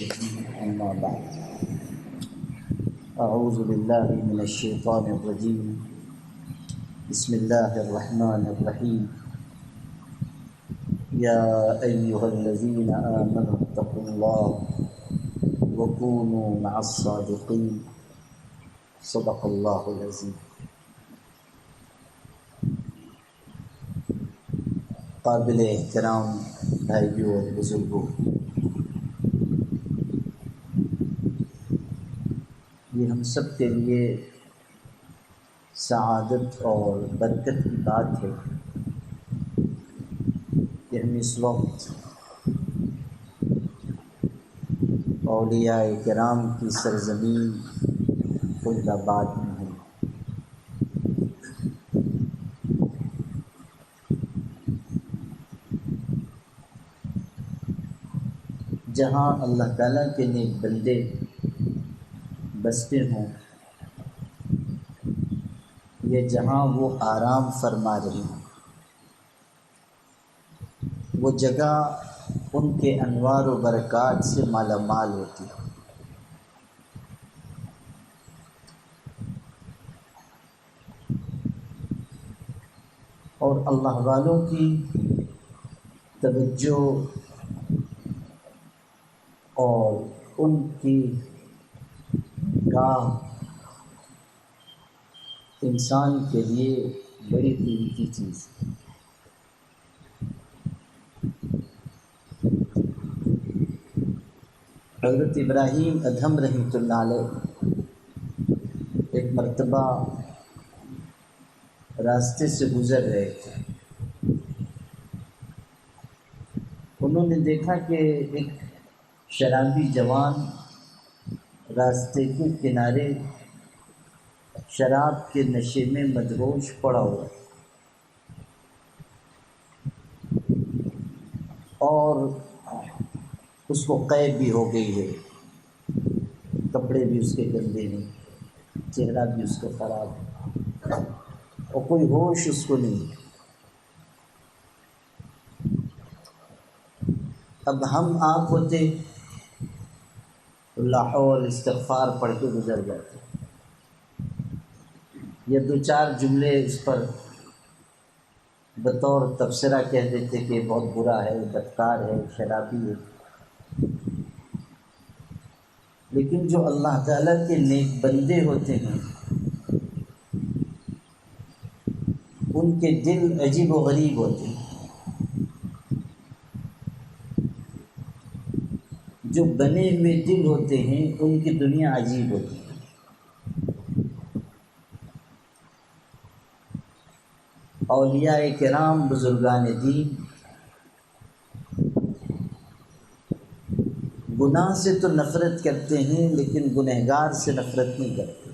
الرجيم أما بعد أعوذ بالله من الشيطان الرجيم بسم الله الرحمن الرحيم يا أيها الذين آمنوا اتقوا الله وكونوا مع الصادقين صدق الله العظيم۔ قابل احترام بھائیوں اور بزرگوں، یہ ہم سب کے لیے سعادت اور برکت کی بات ہے کہ ہم اس وقت اولیاء کرام کی سرزمین خلد آباد میں ہیں۔ جہاں اللہ تعالیٰ کے نیک بندے بستے ہوں، یہ جہاں وہ آرام فرما رہے ہیں، وہ جگہ ان کے انوار و برکات سے مالا مال ہوتی ہے۔ اور اللہ والوں کی توجہ اور ان کی گاہ انسان کے لیے بڑی قیمتی چیز ہے۔ حضرت ابراہیم ادھم رحمۃ اللہ علیہ ایک مرتبہ راستے سے گزر رہے تھے۔ انہوں نے دیکھا کہ ایک شرابی جوان راستے کے کنارے شراب کے نشے میں مدہوش پڑا ہوا ہے اور اس کو قید بھی ہو گئی ہے، کپڑے بھی اس کے گندے ہیں، چہرہ بھی اس کا خراب ہے اور کوئی ہوش اس کو نہیں۔ اب ہم آپ ہوتے اللہ اور استغفار پڑھ کے گزر جاتے، یا دو چار جملے اس پر بطور تبصرہ کہہ دیتے کہ بہت برا ہے، بدکار ہے، شرابی ہے۔ لیکن جو اللہ تعالیٰ کے نیک بندے ہوتے ہیں، ان کے دل عجیب و غریب ہوتے ہیں۔ جو بنے ہوئے دل ہوتے ہیں ان کی دنیا عجیب ہوتی ہے۔ اولیاء کرام بزرگان دین گناہ سے تو نفرت کرتے ہیں لیکن گنہگار سے نفرت نہیں کرتے،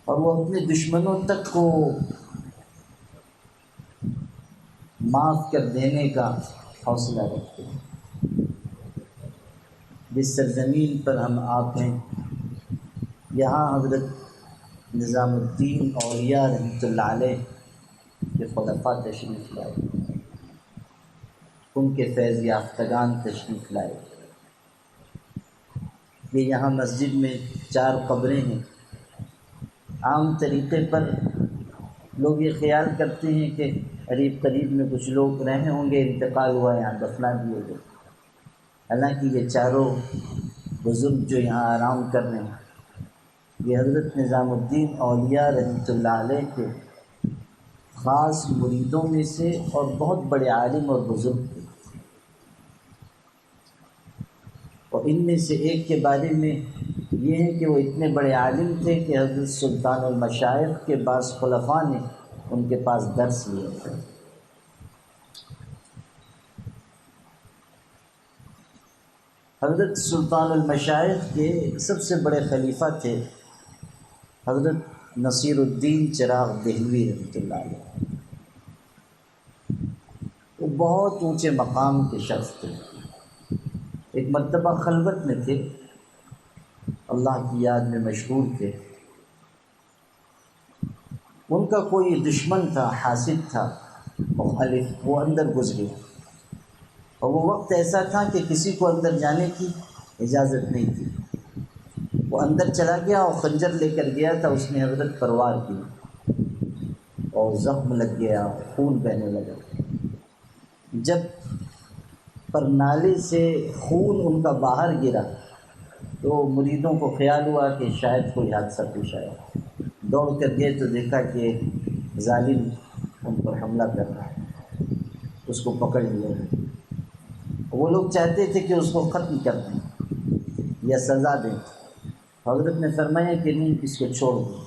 اور وہ اپنے دشمنوں تک کو معاف کر دینے کا حوصلہ رکھتے ہیں۔ جس سرزمین پر ہم آپ ہیں، یہاں حضرت نظام الدین اولیاء رحمۃ اللہ علیہ کے خلفاء تشریف لائے، ان کے فیض یافتگان تشریف لائے۔ یہ یہاں مسجد میں 4 قبریں ہیں۔ عام طریقے پر لوگ یہ خیال کرتے ہیں کہ قریب قریب میں کچھ لوگ رہے ہوں گے، انتقال ہوا یہاں دفنا دیے گئے، حالانکہ یہ چاروں بزرگ جو یہاں آرام کر رہے ہیں، یہ حضرت نظام الدین اولیاء رحمۃ اللہ علیہ کے خاص مریدوں میں سے اور بہت بڑے عالم اور بزرگ تھے۔ اور ان میں سے ایک کے بارے میں یہ ہے کہ وہ اتنے بڑے عالم تھے کہ حضرت سلطان المشائخ کے بعض خلفاء نے ان کے پاس درس لیا تھا۔ حضرت سلطان المشائخ کے سب سے بڑے خلیفہ تھے حضرت نصیر الدین چراغ دہلوی رحمۃ اللہ علیہ۔ وہ بہت اونچے مقام کے شخص تھے، ایک مرتبہ خلوت میں تھے، اللہ کی یاد میں مشغول تھے۔ ان کا کوئی دشمن تھا، حاسد تھا، مخالف، وہ اندر گھس گیا اور وہ وقت ایسا تھا کہ کسی کو اندر جانے کی اجازت نہیں تھی۔ وہ اندر چلا گیا اور خنجر لے کر گیا تھا، اس نے حضرت پر وار کی اور زخم لگ گیا، خون بہنے لگا۔ جب پر نالے سے خون ان کا باہر گرا تو مریدوں کو خیال ہوا کہ شاید کوئی حادثہ پیش آیا۔ دوڑ کر گئے تو دیکھا کہ ظالم ان پر حملہ کر رہا ہے، اس کو پکڑ لیا۔ وہ لوگ چاہتے تھے کہ اس کو ختم کر دیں یا سزا دیں، حضرت نے فرمایا کہ نہیں، اس کو چھوڑ دو۔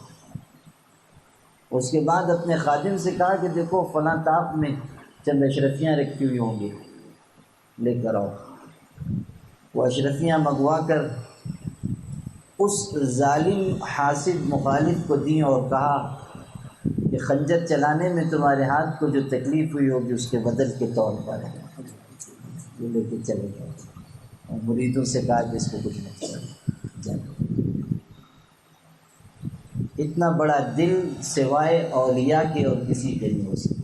اس کے بعد اپنے خادم سے کہا کہ دیکھو فلاں طاق میں چند اشرفیاں رکھی ہوئی ہوں گی، لے کر آؤ۔ وہ اشرفیاں منگوا کر اس ظالم حاسد مخالف کو دیں اور کہا کہ خنجر چلانے میں تمہارے ہاتھ کو جو تکلیف ہوئی ہوگی اس کے بدل کے طور پر ہے، یہ لے کے چلے گئے۔ اور مریدوں سے کہا کہ اس کو کچھ مت جانے۔ اتنا بڑا دل سوائے اولیاء کے اور کسی کے نہیں ہو سکتا۔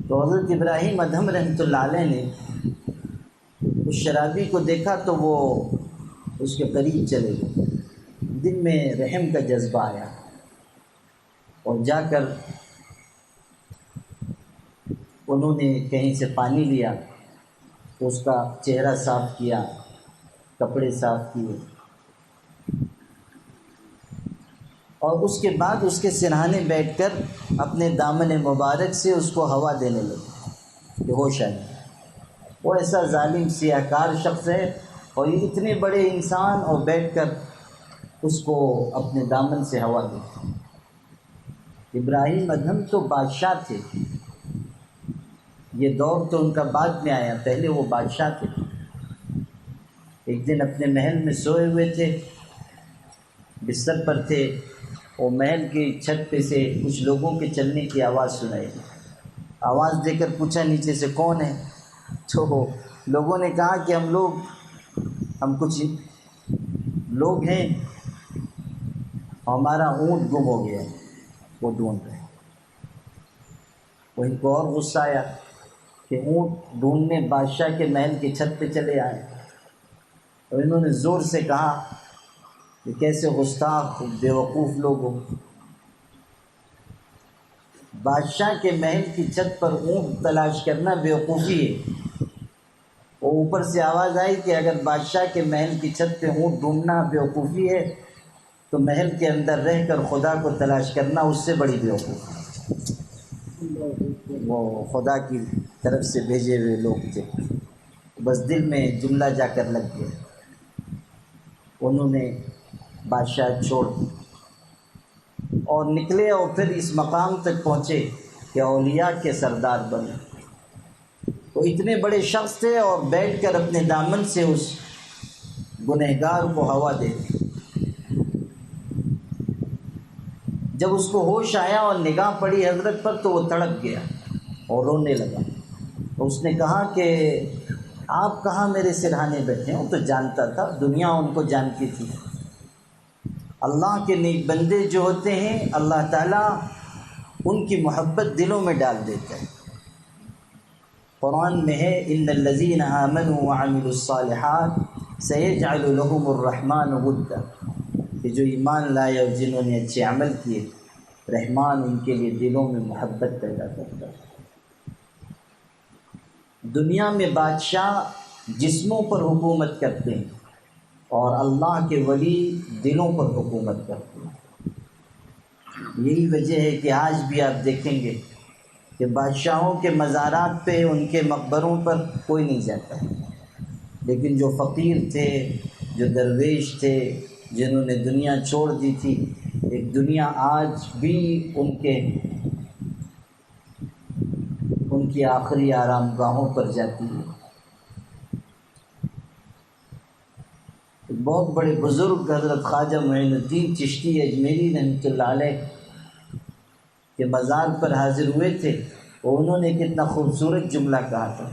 تو حضرت ابراہیم ادھم رحمۃ اللہ علیہ نے اس شرابی کو دیکھا تو وہ اس کے قریب چلے گئے۔ دل میں رحم کا جذبہ آیا اور جا کر انہوں نے کہیں سے پانی لیا، اس کا چہرہ صاف کیا، کپڑے صاف کیے، اور اس کے بعد اس کے سرہانے بیٹھ کر اپنے دامن مبارک سے اس کو ہوا دینے لگے کہ ہوش آئے۔ وہ ایسا ظالم سیاہ کار شخص ہے اور یہ اتنے بڑے انسان اور بیٹھ کر اس کو اپنے دامن سے ہوا دیتے۔ ابراہیم ادھم تو بادشاہ تھے، یہ دور تو ان کا بعد میں آیا، پہلے وہ بادشاہ تھے۔ ایک دن اپنے محل میں سوئے ہوئے تھے، بستر پر تھے، اور محل کی چھت پہ سے کچھ لوگوں کے چلنے کی آواز سنائی دی۔ آواز دے کر پوچھا نیچے سے کون ہے؟ تو لوگوں نے کہا کہ ہم کچھ لوگ ہیں، ہمارا اونٹ گم ہو گیا، وہ ڈھونڈ رہے ہیں۔ وہ ان کو اور غصہ آیا کہ اونٹ ڈھونڈنے بادشاہ کے محل کی چھت پہ چلے آئے، اور انہوں نے زور سے کہا کہ کیسے گستاخ بیوقوف لوگ ہو، بادشاہ کے محل کی چھت پر اونٹ تلاش کرنا بیوقوفی ہے۔ اور اوپر سے آواز آئی کہ اگر بادشاہ کے محل کی چھت پہ اونٹ ڈھونڈنا بیوقوفی ہے تو محل کے اندر رہ کر خدا کو تلاش کرنا اس سے بڑی بیوقوفی ہے۔ وہ خدا کی طرف سے بھیجے ہوئے لوگ تھے، بس دل میں جملہ جا کر لگ گیا۔ انہوں نے بادشاہ چھوڑ دی اور نکلے، اور پھر اس مقام تک پہنچے کہ اولیاء کے سردار بنے۔ وہ اتنے بڑے شخص تھے اور بیٹھ کر اپنے دامن سے اس گنہگار کو ہوا دیتے۔ جب اس کو ہوش آیا اور نگاہ پڑی حضرت پر تو وہ تڑپ گیا اور رونے لگا۔ اس نے کہا کہ آپ کہاں میرے سرہانے بیٹھے؟ وہ تو جانتا تھا، دنیا ان کو جانتی تھی۔ اللہ کے نیک بندے جو ہوتے ہیں اللہ تعالیٰ ان کی محبت دلوں میں ڈال دیتا ہے۔ قرآن میں ہے ان الذین آمنوا وعملوا الصالحات سیجعل لهم الرحمن ودا، کہ جو ایمان لائے اور جنہوں نے اچھے عمل کیے، رحمان ان کے لیے دلوں میں محبت پیدا کرتا ہے۔ دنیا میں بادشاہ جسموں پر حکومت کرتے ہیں اور اللہ کے ولی دلوں پر حکومت کرتے ہیں۔ یہی وجہ ہے کہ آج بھی آپ دیکھیں گے کہ بادشاہوں کے مزارات پہ، ان کے مقبروں پر کوئی نہیں جاتا، لیکن جو فقیر تھے، جو درویش تھے، جنہوں نے دنیا چھوڑ دی تھی، ایک دنیا آج بھی ان کی آخری آرام گاہوں پر جاتی ہے۔ ایک بہت بڑے بزرگ حضرت خواجہ معین الدین چشتی اجمیری رحمۃ اللہ علیہ کے مزار پر حاضر ہوئے تھے، اور انہوں نے کتنا خوبصورت جملہ کہا تھا۔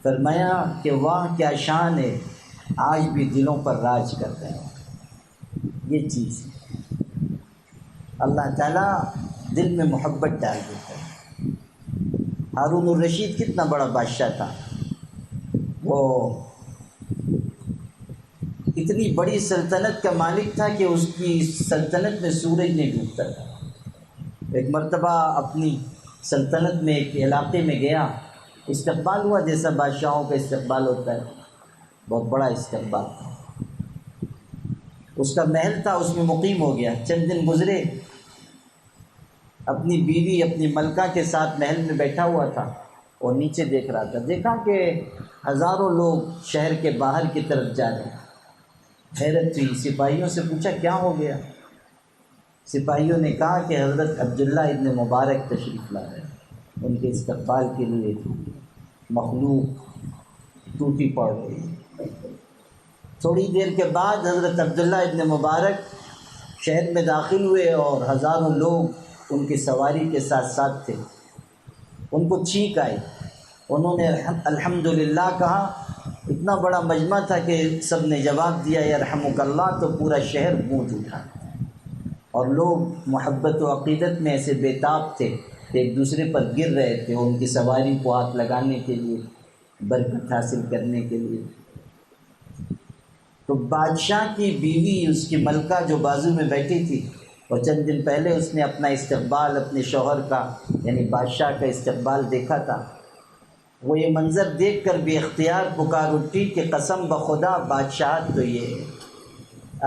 فرمایا کہ واہ کیا شان ہے، آج بھی دلوں پر راج کرتے ہیں۔ یہ چیز اللہ تعالیٰ دل میں محبت ڈال دیتا ہے۔ ہارون الرشید کتنا بڑا بادشاہ تھا، وہ اتنی بڑی سلطنت کا مالک تھا کہ اس کی سلطنت میں سورج نہیں ڈوبتا تھا۔ ایک مرتبہ اپنی سلطنت میں ایک علاقے میں گیا، استقبال ہوا جیسا بادشاہوں کا استقبال ہوتا ہے، بہت بڑا استقبال تھا۔ اس کا محل تھا، اس میں مقیم ہو گیا۔ چند دن گزرے، اپنی بیوی اپنی ملکہ کے ساتھ محل میں بیٹھا ہوا تھا اور نیچے دیکھ رہا تھا۔ دیکھا کہ ہزاروں لوگ شہر کے باہر کی طرف جا رہے ہیں۔ حیرت ہوئی، سپاہیوں سے پوچھا کیا ہو گیا؟ سپاہیوں نے کہا کہ حضرت عبداللہ ابن مبارک تشریف لا رہے ہیں، ان کے استقبال کے لیے مخلوق ٹوٹی پڑ رہی ہے۔ تھوڑی دیر کے بعد حضرت عبداللہ ابن مبارک شہر میں داخل ہوئے اور ہزاروں لوگ ان کی سواری کے ساتھ ساتھ تھے۔ ان کو چھینک آئی، انہوں نے الحمدللہ کہا۔ اتنا بڑا مجمع تھا کہ سب نے جواب دیا یرحمک اللہ، تو پورا شہر گونج اٹھا اور لوگ محبت و عقیدت میں ایسے بےتاب تھے کہ ایک دوسرے پر گر رہے تھے ان کی سواری کو ہاتھ لگانے کے لیے، برکت حاصل کرنے کے لیے۔ تو بادشاہ کی بیوی، اس کی ملکہ جو بازو میں بیٹھی تھی، اور چند دن پہلے اس نے اپنا استقبال اپنے شوہر کا یعنی بادشاہ کا استقبال دیکھا تھا، وہ یہ منظر دیکھ کر بھی اختیار پکار اٹھی کہ قسم بخدا بادشاہت تو یہ ہے،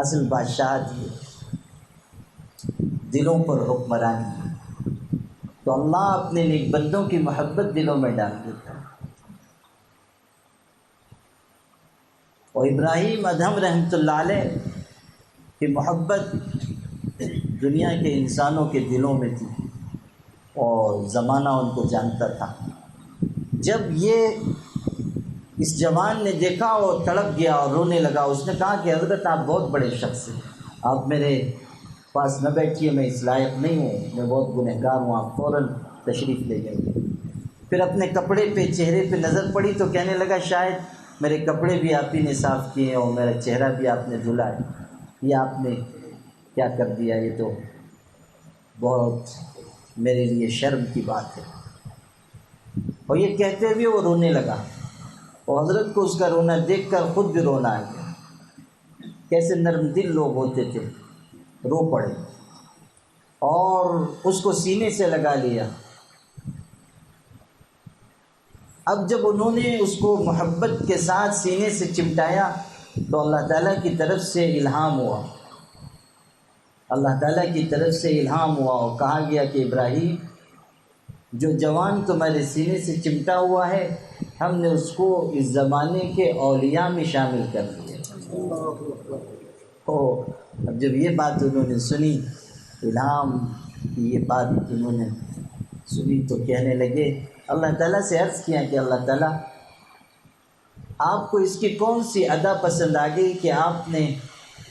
اصل بادشاہت یہ دلوں پر حکمرانی ہے۔ تو اللہ اپنے نیک بندوں کی محبت دلوں میں ڈال دیتا ہے۔ اور ابراہیم ادہم رحمۃ اللہ علیہ کی محبت دنیا کے انسانوں کے دلوں میں تھی اور زمانہ ان کو جانتا تھا۔ جب یہ اس جوان نے دیکھا اور تڑپ گیا اور رونے لگا، اس نے کہا کہ حضرت آپ بہت بڑے شخص ہیں، آپ میرے پاس نہ بیٹھیے، میں اس لائق نہیں ہوں، میں بہت گنہگار ہوں، آپ فوراً تشریف لے جائیے۔ پھر اپنے کپڑے پہ چہرے پہ نظر پڑی تو کہنے لگا شاید میرے کپڑے بھی آپ ہی نے صاف کیے اور میرا چہرہ بھی آپ نے دھلا ہے، یہ آپ نے کیا کر دیا، یہ تو بہت میرے لیے شرم کی بات ہے۔ اور یہ کہتے ہوئے وہ رونے لگا، اور حضرت کو اس کا رونا دیکھ کر خود بھی رونا آ گیا۔ کیسے نرم دل لوگ ہوتے تھے، رو پڑے اور اس کو سینے سے لگا لیا۔ اب جب انہوں نے اس کو محبت کے ساتھ سینے سے چمٹایا تو اللہ تعالیٰ کی طرف سے الہام ہوا، اللہ تعالیٰ کی طرف سے الہام ہوا اور کہا گیا کہ ابراہیم، جو جوان تمہارے سینے سے چمٹا ہوا ہے، ہم نے اس کو اس زمانے کے اولیاء میں شامل کر لیا۔ اب جب یہ بات انہوں نے سنی، الہام کی یہ بات انہوں نے سنی، تو کہنے لگے، اللہ تعالیٰ سے عرض کیا کہ اللہ تعالیٰ، آپ کو اس کی کون سی ادا پسند آ گئی کہ آپ نے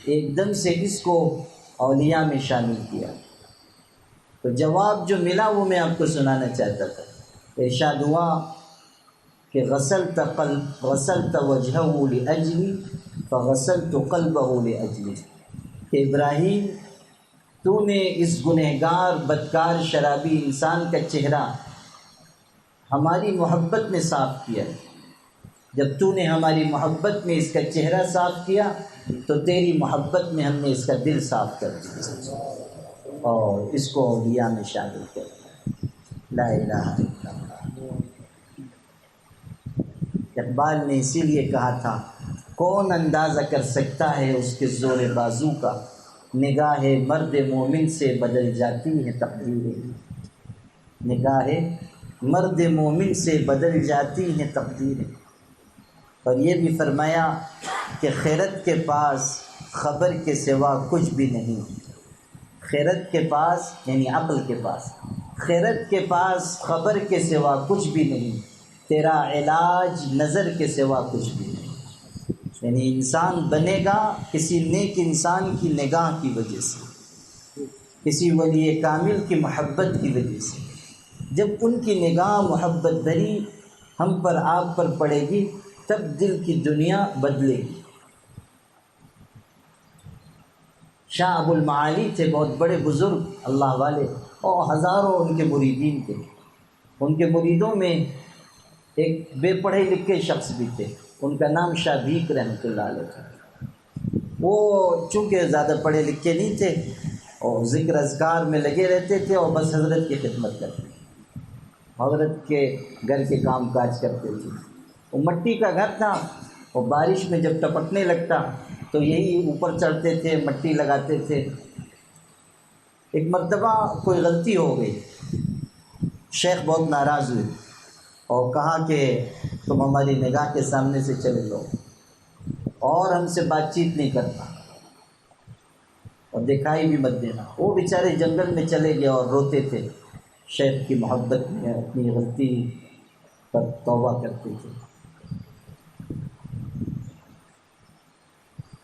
ایک دم سے اس کو اولیاء میں شامل کیا؟ تو جواب جو ملا وہ میں آپ کو سنانا چاہتا تھا۔ ارشاد ہوا کہ غسلت وجهه لأجلی فغسلت قلبه لأجلی، کہ ابراہیم، تو نے اس گنہگار بدکار شرابی انسان کا چہرہ ہماری محبت میں صاف کیا۔ جب تو نے ہماری محبت میں اس کا چہرہ صاف کیا تو تیری محبت میں ہم نے اس کا دل صاف کر دیا اور اس کو اولیاء میں شامل کر دیا۔ لا الہ الا اللہ۔ اقبال نے اسی لیے کہا تھا، کون اندازہ کر سکتا ہے اس کے زور بازو کا، نگاہ مرد مومن سے بدل جاتی ہے تقدیریں، نگاہ مرد مومن سے بدل جاتی ہیں تقدیریں۔ اور یہ بھی فرمایا کہ خیرت کے پاس خبر کے سوا کچھ بھی نہیں، خیرت کے پاس یعنی عقل کے پاس، خیرت کے پاس خبر کے سوا کچھ بھی نہیں، تیرا علاج نظر کے سوا کچھ بھی نہیں۔ یعنی انسان بنے گا کسی نیک انسان کی نگاہ کی وجہ سے، کسی ولی کامل کی محبت کی وجہ سے۔ جب ان کی نگاہ محبت بھری ہم پر آپ پر پڑے گی تب دل کی دنیا بدلے گی۔ شاہ ابو المعالی تھے، بہت بڑے بزرگ اللہ والے، اور ہزاروں ان کے مریدین تھے۔ ان کے مریدوں میں ایک بے پڑھے لکھے شخص بھی تھے، ان کا نام شاہ بھیک رحمۃ اللہ علیہ تھا۔ وہ چونکہ زیادہ پڑھے لکھے نہیں تھے اور ذکر اذکار میں لگے رہتے تھے اور بس حضرت کی خدمت کرتے تھے، حضرت کے گھر کے کام کاج کرتے تھے۔ وہ مٹی کا گھر تھا اور بارش میں جب ٹپکنے لگتا تو یہی اوپر چڑھتے تھے، مٹی لگاتے تھے۔ ایک مرتبہ کوئی غلطی ہو گئی، شیخ بہت ناراض ہوئے اور کہا کہ تم ہماری نگاہ کے سامنے سے چلے جاؤ اور ہم سے بات چیت نہیں کرنا اور دکھائی بھی مت دینا۔ وہ بیچارے جنگل میں چلے گئے اور روتے تھے، شیخ کی محبت میں اپنی غلطی پر توبہ کرتے تھے۔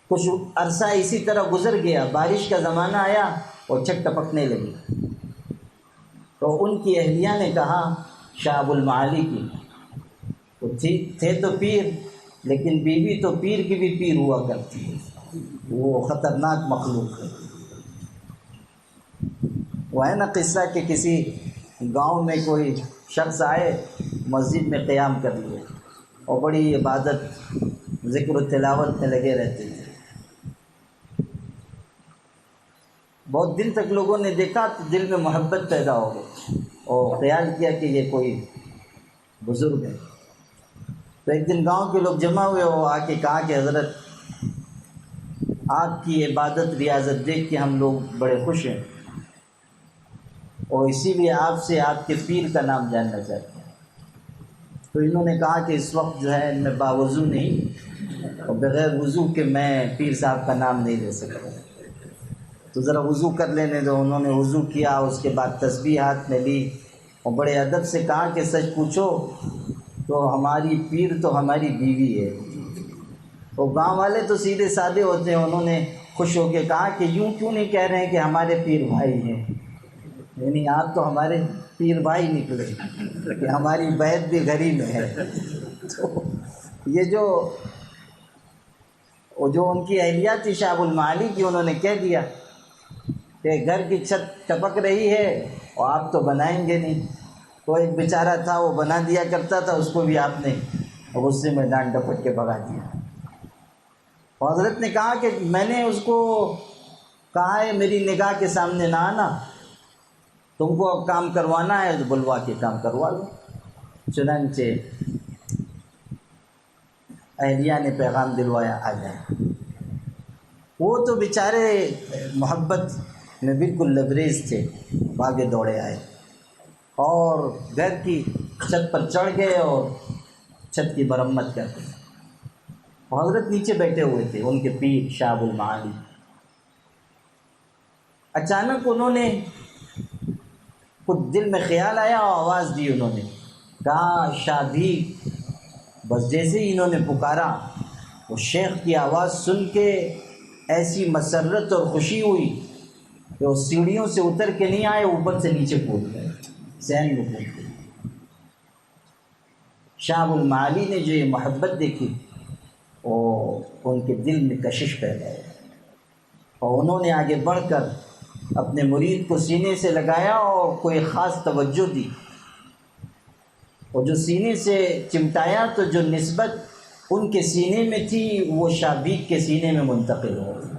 کچھ عرصہ اسی طرح گزر گیا، بارش کا زمانہ آیا اور چھٹ ٹپکنے لگی، تو ان کی اہلیہ نے کہا، شاہ ابو المعالی کی، وہ تھے تو پیر لیکن بیوی تو پیر کی بھی پیر ہوا کرتی ہے، وہ خطرناک مخلوق ہے۔ وہ ہے نا قصہ کہ کسی گاؤں میں کوئی شخص آئے، مسجد میں قیام کر لیے اور بڑی عبادت ذکر و تلاوت میں لگے رہتے تھے۔ بہت دن تک لوگوں نے دیکھا تو دل میں محبت پیدا ہو گئی اور خیال کیا کہ یہ کوئی بزرگ ہے۔ تو ایک دن گاؤں کے لوگ جمع ہوئے اور آ کے کہا کہ حضرت آپ کی عبادت ریاضت دیکھ کے ہم لوگ بڑے خوش ہیں اور اسی لیے آپ سے آپ کے پیر کا نام جاننا چاہتے ہیں۔ تو انہوں نے کہا کہ اس وقت جو ہے میں باوضو نہیں اور بغیر وضو کے میں پیر صاحب کا نام نہیں لے سکتا، تو ذرا وضو کر لینے دو۔ انہوں نے وضو کیا، اس کے بعد تسبیح ہاتھ میں لی اور بڑے ادب سے کہا کہ سچ پوچھو تو ہماری پیر تو ہماری بیوی ہے۔ وہ گاؤں والے تو سیدھے سادے ہوتے ہیں، انہوں نے خوش ہو کے کہا کہ یوں کیوں نہیں کہہ رہے ہیں کہ ہمارے پیر بھائی ہیں، یعنی آپ تو ہمارے پیر بھائی نکلے کہ ہماری بیعت بھی گھر ہی میں ہے۔ تو یہ جو ان کی اہلیہ تھی شاہ ابو المعالی کی، انہوں نے کہہ دیا کہ گھر کی چھت ٹپک رہی ہے اور آپ تو بنائیں گے نہیں۔ تو ایک بیچارہ تھا وہ بنا دیا کرتا تھا، اس کو بھی آپ نے غصے میں ڈانٹ ڈپٹ کے بھگا دیا۔ اور حضرت نے کہا کہ میں نے اس کو کہا ہے میری نگاہ کے سامنے نہ آنا، تم کو کام کروانا ہے تو بلوا کے کام کروا لو۔ چنانچہ اہلیہ نے پیغام دلوایا، آ جائیں۔ وہ تو بیچارے محبت میں بالکل لبریز تھے، بھاگے دوڑے آئے اور گھر کی چھت پر چڑھ گئے اور چھت کی مرمت کر دی۔ حضرت نیچے بیٹھے ہوئے تھے، ان کے پیر شاہ ابو المعالی۔ اچانک انہوں نے کچھ دل میں خیال آیا اور آواز دی، انہوں نے کہا شاہ بھیک۔ بس جیسے ہی انہوں نے پکارا، وہ شیخ کی آواز سن کے ایسی مسرت اور خوشی ہوئی کہ وہ سیڑھیوں سے اتر کے نہیں آئے، اوپر سے نیچے کود گئے، صحن میں کود گئے۔ شاہ ابو المعالی نے جو یہ محبت دیکھی اور ان کے دل میں کشش پیدا ہوئی اور انہوں نے آگے بڑھ کر اپنے مرید کو سینے سے لگایا اور کوئی خاص توجہ دی، اور جو سینے سے چمٹایا تو جو نسبت ان کے سینے میں تھی وہ شاہ بھیک کے سینے میں منتقل ہو گئی۔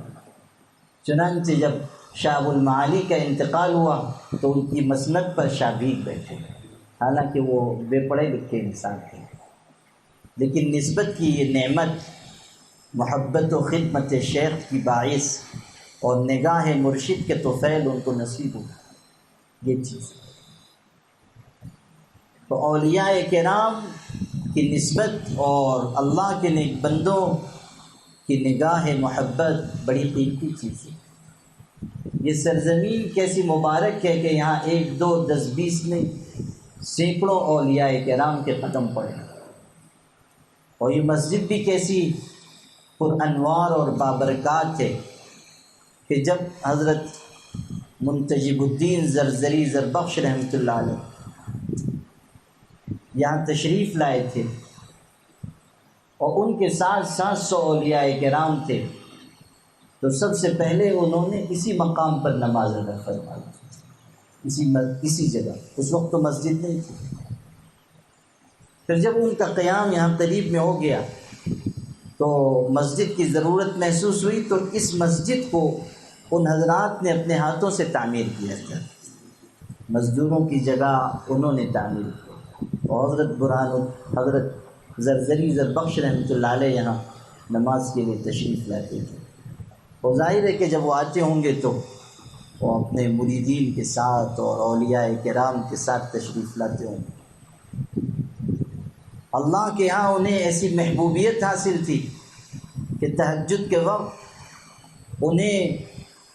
چنانچہ جب شاہ ابو المعالی کا انتقال ہوا تو ان کی مسند پر شاہ بھیک بیٹھے، حالانکہ وہ بے پڑھے لکھے انسان تھے، لیکن نسبت کی یہ نعمت محبت و خدمت شیخ کی باعث اور نگاہ مرشد کے طفیل ان کو نصیب ہوئی یہ چیز۔ تو اولیاء کرام کی نسبت اور اللہ کے نیک بندوں کی نگاہ محبت بڑی قیمتی چیز ہے۔ یہ سرزمین کیسی مبارک ہے کہ یہاں 1 2 10 20 نہیں، سینکڑوں اولیاء کرام کے قدم پڑے، اور یہ مسجد بھی کیسی پر انوار اور بابرکات ہے کہ جب حضرت منتجب الدین زرزری زربخش رحمۃ اللہ علیہ یہاں تشریف لائے تھے اور ان کے ساتھ 700 اولیاء کرام تھے، تو سب سے پہلے انہوں نے اسی مقام پر نماز ادا فرمائی، اسی جگہ۔ اس وقت تو مسجد نہیں تھی، پھر جب ان کا قیام یہاں قریب میں ہو گیا تو مسجد کی ضرورت محسوس ہوئی، تو اس مسجد کو ان حضرات نے اپنے ہاتھوں سے تعمیر کیا تھا، مزدوروں کی جگہ انہوں نے تعمیر کی۔ اور حضرت زرزری زربخش رحمۃ اللہ علیہ یہاں نماز کے لیے تشریف لاتے تھے۔ اور ظاہر ہے کہ جب وہ آتے ہوں گے تو وہ اپنے مریدین کے ساتھ اور اولیاء کرام کے ساتھ تشریف لاتے ہوں گے۔ اللہ کے ہاں انہیں ایسی محبوبیت حاصل تھی کہ تہجد کے وقت انہیں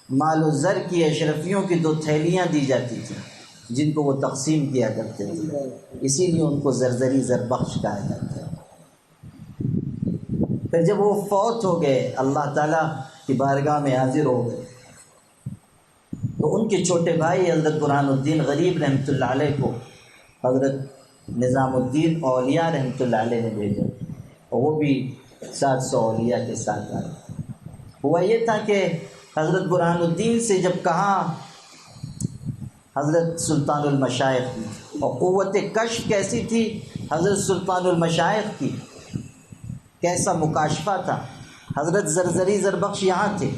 مال و زر کی اشرفیوں کی 2 تھیلیاں دی جاتی تھیں جن کو وہ تقسیم کیا کرتے تھے، اسی لیے ان کو زرزری زربخش کہا جاتا ہے۔ پھر جب وہ فوت ہو گئے، اللہ تعالیٰ کی بارگاہ میں حاضر ہو گئے، تو ان کے چھوٹے بھائی حضرت برہان الدین غریب رحمۃ اللہ علیہ کو حضرت نظام الدین اولیاء رحمۃ اللہ علیہ نے بھیجا، اور وہ بھی 700 اولیاء کے ساتھ آئے۔ ہوا یہ تھا کہ حضرت برہان الدین سے جب کہا حضرت سلطان المشائخ کی، اور قوت کشف کیسی تھی حضرت سلطان المشائخ کی، کیسا مکاشفہ تھا۔ حضرت زرزری زربخش یہاں تھے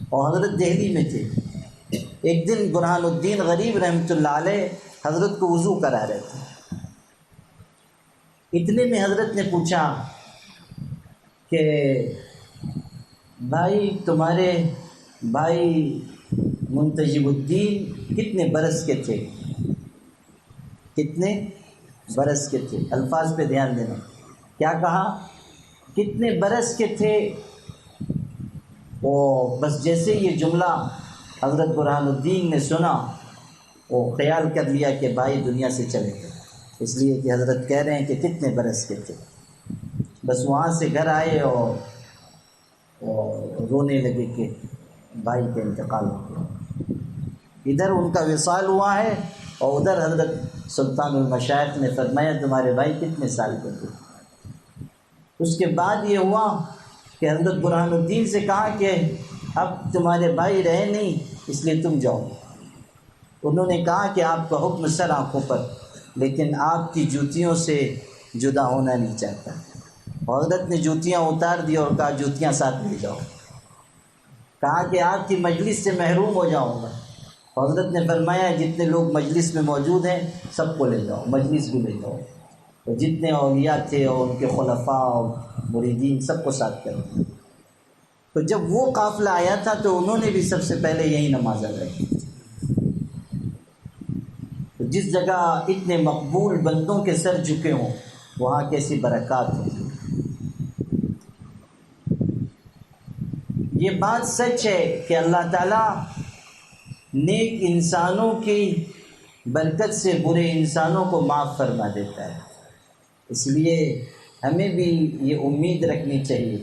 اور حضرت دہلی میں تھے۔ ایک دن برہان الدین غریب رحمۃ اللہ علیہ حضرت کو وضو کرا رہے تھے، اتنے میں حضرت نے پوچھا کہ بھائی تمہارے بھائی منتجب الدین کتنے برس کے تھے؟ کتنے برس کے تھے؟ الفاظ پہ دھیان دینا۔ کیا کہا؟ کتنے برس کے تھے؟ وہ بس جیسے یہ جملہ حضرت برہان الدین نے سنا، وہ خیال کر لیا کہ بھائی دنیا سے چلے گئے، اس لیے کہ حضرت کہہ رہے ہیں کہ کتنے برس کے تھے۔ بس وہاں سے گھر آئے اور رونے لگے کہ بھائی کا انتقال ہو گیا۔ ادھر ان کا وصال ہوا ہے اور ادھر حضرت سلطان المشائخ نے فرمایا تمہارے بھائی کتنے سال کے تھے۔ اس کے بعد یہ ہوا کہ حضرت برہان الدین سے کہا کہ اب تمہارے بھائی رہے نہیں، اس لیے تم جاؤ۔ انہوں نے کہا کہ آپ کا حکم سر آنکھوں پر، لیکن آپ کی جوتیوں سے جدا ہونا نہیں چاہتا۔ حضرت نے جوتیاں اتار دی اور کہا جوتیاں ساتھ لے جاؤ۔ کہا کہ آپ کی مجلس سے محروم ہو جاؤں گا۔ حضرت نے فرمایا جتنے لوگ مجلس میں موجود ہیں سب کو لے جاؤ، مجلس بھی لے جاؤ۔ تو جتنے اولیاء تھے اور ان کے خلفاء اور مریدین سب کو ساتھ کر دیا۔ تو جب وہ قافلہ آیا تھا تو انہوں نے بھی سب سے پہلے یہی نماز ادا کی۔ تو جس جگہ اتنے مقبول بندوں کے سر جھکے ہوں وہاں کیسی برکات ہوتی۔ یہ بات سچ ہے کہ اللہ تعالیٰ نیک انسانوں کی برکت سے برے انسانوں کو معاف فرما دیتا ہے۔ اس لیے ہمیں بھی یہ امید رکھنی چاہیے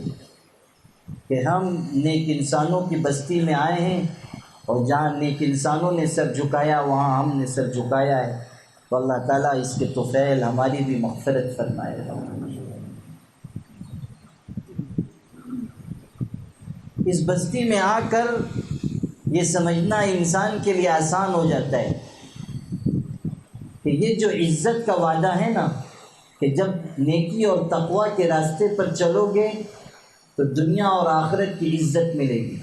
کہ ہم نیک انسانوں کی بستی میں آئے ہیں، اور جہاں نیک انسانوں نے سر جھکایا وہاں ہم نے سر جھکایا ہے، تو اللہ تعالیٰ اس کے طفیل ہماری بھی مغفرت فرمائے گا۔ اس بستی میں آ کر یہ سمجھنا انسان کے لیے آسان ہو جاتا ہے کہ یہ جو عزت کا وعدہ ہے نا، کہ جب نیکی اور تقوی کے راستے پر چلو گے تو دنیا اور آخرت کی عزت ملے گی۔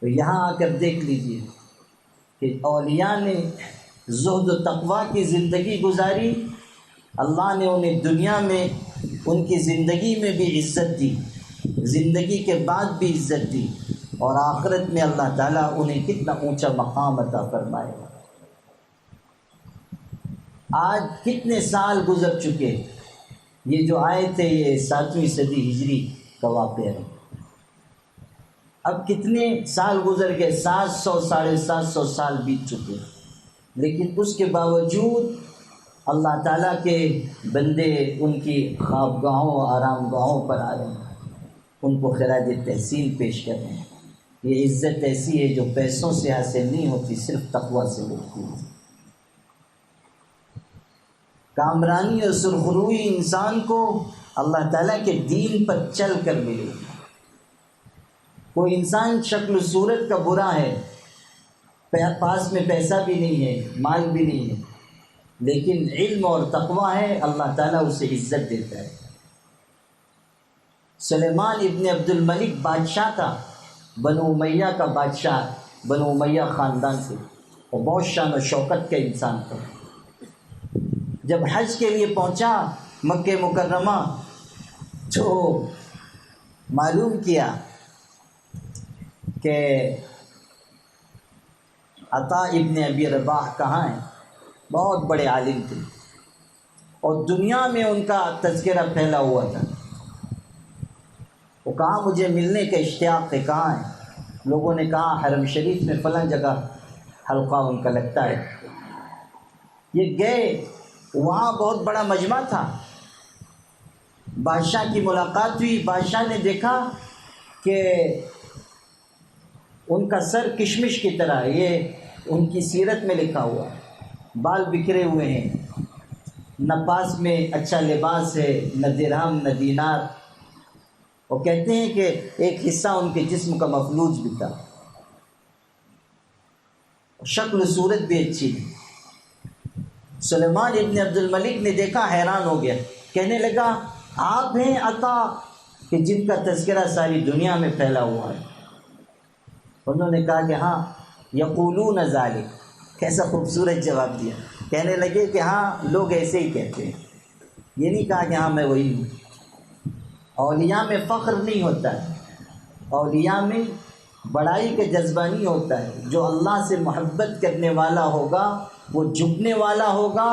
تو یہاں آ کر دیکھ لیجئے کہ اولیاء نے زہد و تقوی کی زندگی گزاری، اللہ نے انہیں دنیا میں ان کی زندگی میں بھی عزت دی، زندگی کے بعد بھی عزت دی، اور آخرت میں اللہ تعالیٰ انہیں کتنا اونچا مقام عطا فرمائے گا۔ آج کتنے سال گزر چکے، یہ جو آئے تھے یہ 7ویں صدی ہجری کا واقعہ ہے۔ اب کتنے سال گزر گئے، 700 750 سال بیت چکے، لیکن اس کے باوجود اللہ تعالیٰ کے بندے ان کی خوابگاہوں آرام گاہوں پر آ رہے ہیں، ان کو خراج تحسین پیش کر رہے ہیں۔ یہ عزت ایسی ہے جو پیسوں سے حاصل نہیں ہوتی، صرف تقوی سے ملتی ہے۔ کامرانی اور سرخروئی انسان کو اللہ تعالیٰ کے دین پر چل کر ملے گی۔ کوئی انسان شکل و صورت کا برا ہے، پاس میں پیسہ بھی نہیں ہے، مال بھی نہیں ہے، لیکن علم اور تقوی ہے اللہ تعالیٰ اسے عزت دیتا ہے۔ سلیمان ابن عبد الملک بادشاہ تھا، بنو امیہ کا بادشاہ، بنو امیہ خاندان سے، اور بہت شان و شوکت کا انسان تھا۔ جب حج کے لیے پہنچا مکہ مکرمہ تو معلوم کیا کہ عطا ابن ابی رباح کہاں ہیں، بہت بڑے عالم تھے اور دنیا میں ان کا تذکرہ پھیلا ہوا تھا۔ وہ کہا مجھے ملنے کا اشتیاق ہے، کہاں ہے؟ لوگوں نے کہا حرم شریف میں فلاں جگہ حلقہ ان کا لگتا ہے۔ یہ گئے، وہاں بہت بڑا مجمع تھا، بادشاہ کی ملاقات ہوئی۔ بادشاہ نے دیکھا کہ ان کا سر کشمش کی طرح، یہ ان کی سیرت میں لکھا ہوا ہے، بال بکھرے ہوئے ہیں، نہ پاس میں اچھا لباس ہے، نہ درہم نہ دینار، اور کہتے ہیں کہ ایک حصہ ان کے جسم کا مفلوج بھی تھا، شکل صورت بھی اچھی تھی۔ سلیمان ابن عبد الملک نے دیکھا، حیران ہو گیا، کہنے لگا آپ ہیں عطا کہ جن کا تذکرہ ساری دنیا میں پھیلا ہوا ہے؟ انہوں نے کہا کہ ہاں، یقولون ذالک، کیسا خوبصورت جواب دیا۔ کہنے لگے کہ ہاں لوگ ایسے ہی کہتے ہیں، یہ نہیں کہا کہ ہاں میں وہی ہوں۔ اولیاء میں فخر نہیں ہوتا ہے، اولیاء میں بڑائی کا جذبہ نہیں ہوتا ہے۔ جو اللہ سے محبت کرنے والا ہوگا وہ جھکنے والا ہوگا،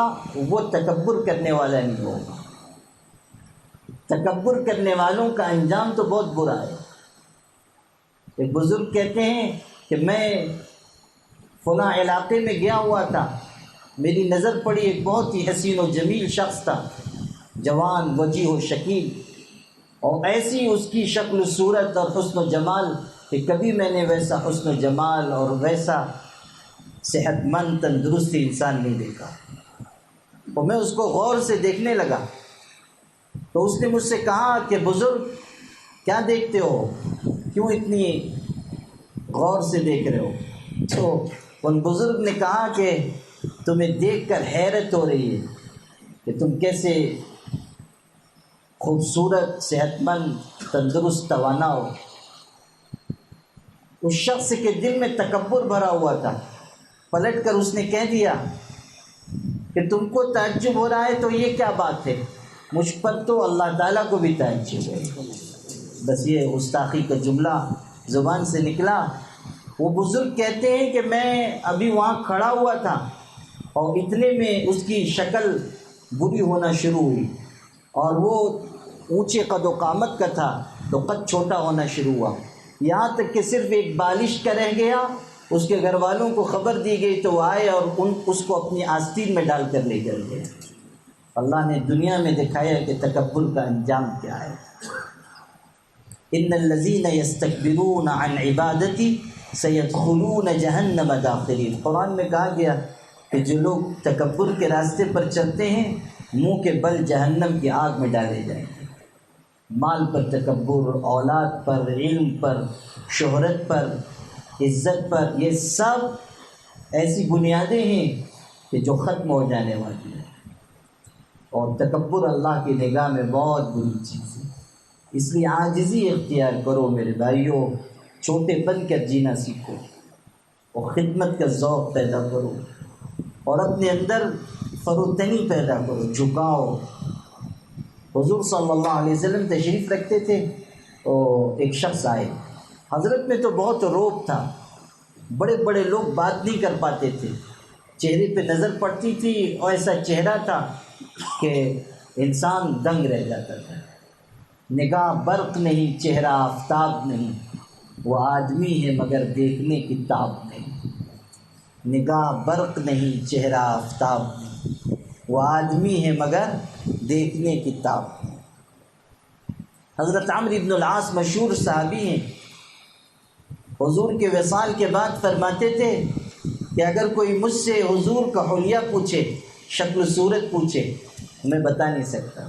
وہ تکبر کرنے والا نہیں ہوگا۔ تکبر کرنے والوں کا انجام تو بہت برا ہے۔ ایک بزرگ کہتے ہیں کہ میں فلاں علاقے میں گیا ہوا تھا، میری نظر پڑی ایک بہت ہی حسین و جمیل شخص تھا، جوان وجیح و شکیل، اور ایسی اس کی شکل و صورت اور حسن و جمال کہ کبھی میں نے ویسا حسن و جمال اور ویسا صحت مند تندرست انسان نہیں دیکھا۔ اور میں اس کو غور سے دیکھنے لگا تو اس نے مجھ سے کہا کہ بزرگ کیا دیکھتے ہو، کیوں اتنی غور سے دیکھ رہے ہو؟ تو ان بزرگ نے کہا کہ تمہیں دیکھ کر حیرت ہو رہی ہے کہ تم کیسے خوبصورت، صحت مند، تندرست، توانا ہو۔ اس شخص کے دل میں تکبر بھرا ہوا تھا، پلٹ کر اس نے کہہ دیا کہ تم کو تعجب ہو رہا ہے تو یہ کیا بات ہے، مجھ پر تو اللہ تعالیٰ کو بھی تعجب ہے۔ بس یہ گستاخی کا جملہ زبان سے نکلا۔ وہ بزرگ کہتے ہیں کہ میں ابھی وہاں کھڑا ہوا تھا اور اتنے میں اس کی شکل بری ہونا شروع ہوئی، اور وہ اونچے قد و قامت کا تھا تو قد چھوٹا ہونا شروع ہوا، یہاں تک کہ صرف ایک بالش کا رہ گیا۔ اس کے گھر والوں کو خبر دی گئی تو وہ آئے اور اس کو اپنی آستین میں ڈال کر لے کر گئے۔ اللہ نے دنیا میں دکھایا کہ تکبر کا انجام کیا ہے۔ ان الذین یستکبرون عن عبادتی سیدخلون جہنم داخرین، قرآن میں کہا گیا کہ جو لوگ تکبر کے راستے پر چلتے ہیں منہ کے بل جہنم کی آگ میں ڈالے جائیں گے۔ مال پر تکبر، اولاد پر، علم پر، شہرت پر، عزت پر، یہ سب ایسی بنیادیں ہیں کہ جو ختم ہو جانے والی ہیں، اور تکبر اللہ کی نگاہ میں بہت بری چیز ہے۔ اس لیے عاجزی اختیار کرو میرے بھائیوں، چھوٹے بن کر جینا سیکھو اور خدمت کا ذوق پیدا کرو اور اپنے اندر فروتنی پیدا کرو، جھکاؤ۔ حضور صلی اللہ علیہ وسلم تشریف رکھتے تھے تو ایک شخص آئے، حضرت میں تو بہت روب تھا، بڑے بڑے لوگ بات نہیں کر پاتے تھے، چہرے پہ نظر پڑتی تھی اور ایسا چہرہ تھا کہ انسان دنگ رہ جاتا تھا۔ نگاہ برق نہیں، چہرہ آفتاب نہیں، وہ آدمی ہے مگر دیکھنے کی تاب نہیں۔ نگاہ برق نہیں، چہرہ آفتاب نہیں، وہ آدمی ہے مگر دیکھنے کی تاب نہیں۔ حضرت عمرو بن العاص مشہور صحابی ہیں، حضور کے وصال کے بعد فرماتے تھے کہ اگر کوئی مجھ سے حضور کا حلیہ پوچھے، شکل و صورت پوچھے، میں بتا نہیں سکتا۔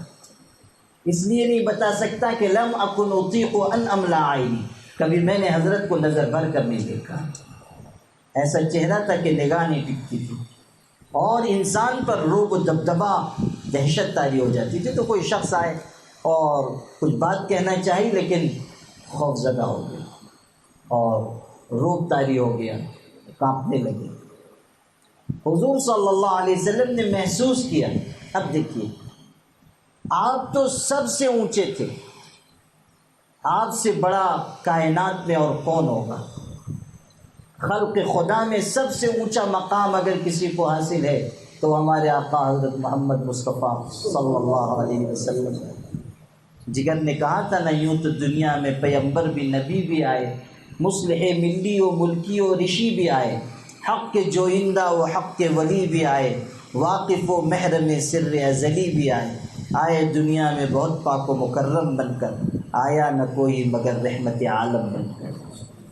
اس لیے نہیں بتا سکتا کہ لم اکن اطیق ان املا عینی، کبھی میں نے حضرت کو نظر بھر کر نہیں دیکھا، ایسا چہرہ تھا کہ نگاہ نہیں ٹکتی تھی۔ اور انسان پر رعب و دبدبا دہشت طاری ہو جاتی تھی. تو کوئی شخص آئے اور کچھ بات کہنا چاہی لیکن خوف زدہ ہو گیا اور رعب طاری ہو گیا، کانپنے لگے. حضور صلی اللہ علیہ وسلم نے محسوس کیا. اب دیکھیے، آپ تو سب سے اونچے تھے، آپ سے بڑا کائنات میں اور کون ہوگا؟ خلق خدا میں سب سے اونچا مقام اگر کسی کو حاصل ہے تو ہمارے آقا حضرت محمد مصطفیٰ صلی اللہ علیہ وسلم. جگر نے کہا تھا نا، یوں تو دنیا میں پیغمبر بھی نبی بھی آئے، مصلح ملی و ملکی و رشی بھی آئے، حق کے جوئندہ و حق کے ولی بھی آئے، واقف و محرم سر ازلی بھی آئے. آئے دنیا میں بہت پاک و مکرم بن کر، آیا نہ کوئی مگر رحمت عالم بن کر.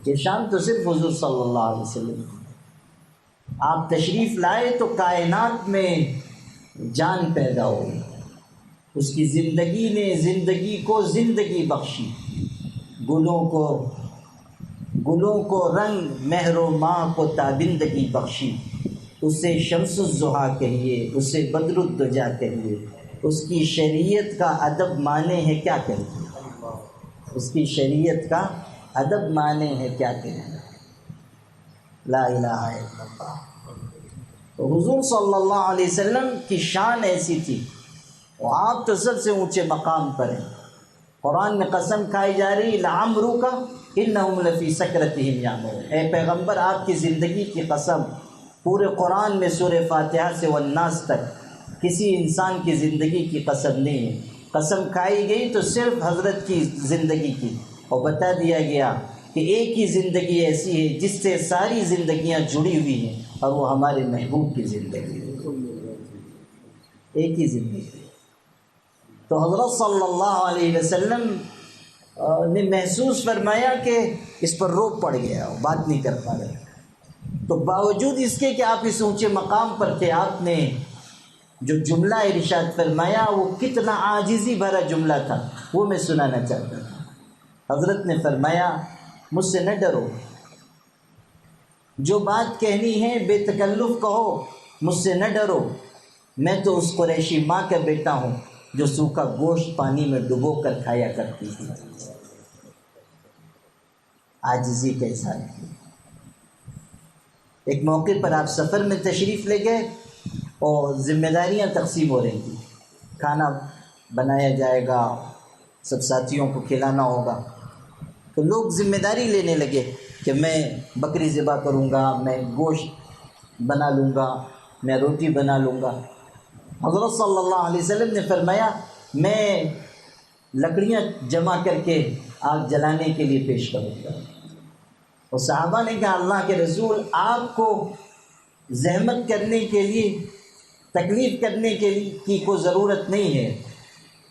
یہ شان تو صرف حضور صلی اللہ علیہ وسلم. آپ تشریف لائے تو کائنات میں جان پیدا ہوئی، اس کی زندگی نے زندگی کو زندگی بخشی، گلوں کو رنگ، مہر و ماہ کو تابندگی بخشی. اسے شمس الضحیٰ کہیے، اسے بدر الدجا کہیے، اس کی شریعت کا ادب معنی ہے کیا کہیے، اس کی شریعت کا ادب معنی ہے کیا کہیے. لا الہ الا اللہ. تو حضور صلی اللہ علیہ وسلم کی شان ایسی تھی، اور آپ تو سب سے اونچے مقام پر ہیں. قرآن میں قسم کھائی جا رہی لعمرک انہم لفی سکرتہم یعمہون. اے پیغمبر، آپ کی زندگی کی قسم، پورے قرآن میں سورہ فاتحہ سے والناس تک کسی انسان کی زندگی کی قسم نہیں ہے. قسم کھائی گئی تو صرف حضرت کی زندگی کی، اور بتا دیا گیا کہ ایک ہی زندگی ایسی ہے جس سے ساری زندگیاں جڑی ہوئی ہیں، اور وہ ہمارے محبوب کی زندگی ہے. ایک ہی زندگی. تو حضرت صلی اللہ علیہ وسلم نے محسوس فرمایا کہ اس پر روب پڑ گیا، بات نہیں کر پا رہے. تو باوجود اس کے کہ آپ اس اونچے مقام پر تھے، آپ نے جو جملہ ارشاد فرمایا وہ کتنا عاجزی بھرا جملہ تھا، وہ میں سنانا چاہتا ہوں. حضرت نے فرمایا مجھ سے نہ ڈرو، جو بات کہنی ہے بے تکلف کہو، مجھ سے نہ ڈرو. میں تو اس قریشی ماں کا بیٹا ہوں جو سوکھا گوشت پانی میں ڈبو کر کھایا کرتی تھی. عاجزی کا اظہار کیا. ایک موقع پر آپ سفر میں تشریف لے گئے اور ذمہ داریاں تقسیم ہو رہی تھیں. کھانا بنایا جائے گا، سب ساتھیوں کو کھلانا ہوگا. تو لوگ ذمہ داری لینے لگے کہ میں بکری ذبح کروں گا، میں گوشت بنا لوں گا، میں روٹی بنا لوں گا. حضرت صلی اللہ علیہ وسلم نے فرمایا میں لکڑیاں جمع کر کے آگ جلانے کے لیے پیش کروں گا. اور صحابہ نے کہا اللہ کے رسول، آپ کو زحمت کرنے کے لیے، تکلیف کرنے کے لیے کی کوئی ضرورت نہیں ہے،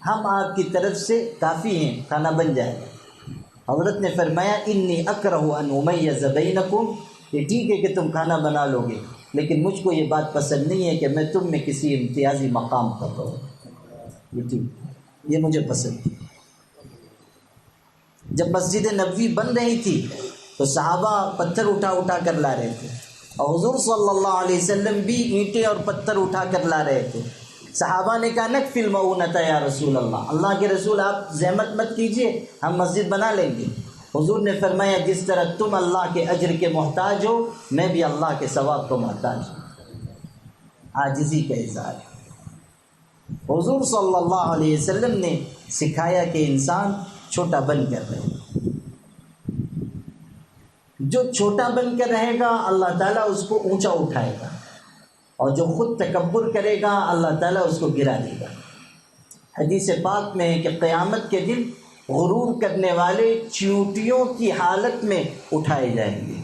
ہم آپ کی طرف سے کافی ہیں، کھانا بن جائے گا. حضرت نے فرمایا انی اکرہ ان امیز بینکم، یہ ٹھیک ہے کہ تم کھانا بنا لو گے، لیکن مجھ کو یہ بات پسند نہیں ہے کہ میں تم میں کسی امتیازی مقام پر رہوں. یہ ٹھیک، یہ مجھے پسند ہے. جب مسجد نبوی بن رہی تھی تو صحابہ پتھر اٹھا اٹھا کر لا رہے تھے، اور حضور صلی اللہ علیہ وسلم بھی اینٹیں اور پتھر اٹھا کر لا رہے تھے. صحابہ نے کہا نکفی المعونۃ یا رسول اللہ، اللہ کے رسول آپ زحمت مت کیجئے، ہم مسجد بنا لیں گے. حضور نے فرمایا جس طرح تم اللہ کے اجر کے محتاج ہو، میں بھی اللہ کے ثواب کو محتاج ہوں. عاجزی کا اظہار. حضور صلی اللہ علیہ وسلم نے سکھایا کہ انسان چھوٹا بن کر رہے. جو چھوٹا بن کر رہے گا اللہ تعالیٰ اس کو اونچا اٹھائے گا، اور جو خود تکبر کرے گا اللہ تعالیٰ اس کو گرا دے گا. حدیث پاک میں ہے کہ قیامت کے دن غرور کرنے والے چیونٹیوں کی حالت میں اٹھائے جائیں گے.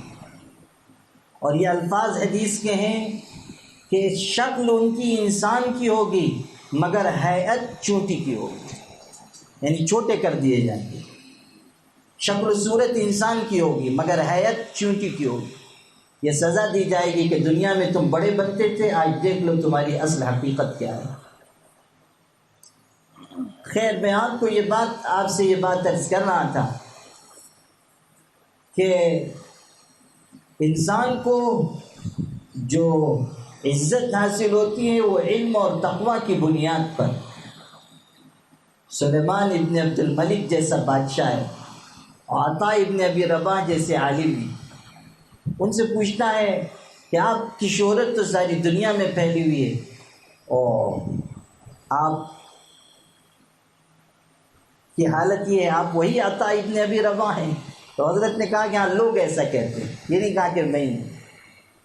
اور یہ الفاظ حدیث کے ہیں کہ شکل ان کی انسان کی ہوگی مگر ہیئت چونٹی کی ہوگی، یعنی چھوٹے کر دیے جائیں گے. شکل و صورت انسان کی ہوگی مگر حیت چونٹی کی ہوگی. یہ سزا دی جائے گی کہ دنیا میں تم بڑے بنتے تھے، آج دیکھ لو تمہاری اصل حقیقت کیا ہے. خیر، میں آپ کو آپ سے یہ بات عرض کر رہا تھا کہ انسان کو جو عزت حاصل ہوتی ہے وہ علم اور تقوی کی بنیاد پر۔ سلیمان ابن عبد الملک جیسا بادشاہ ہے، عطا ابن ابی رباح جیسے عالم ہیں، ان سے پوچھتا ہے کہ آپ کی شہرت تو ساری دنیا میں پھیلی ہوئی ہے اور آپ کی حالت یہ ہے، آپ وہی عطا ابن ابی رباح ہیں؟ تو حضرت نے کہا کہ ہاں لوگ ایسا کہتے ہیں، یہ نہیں کہا کہ میں ہوں۔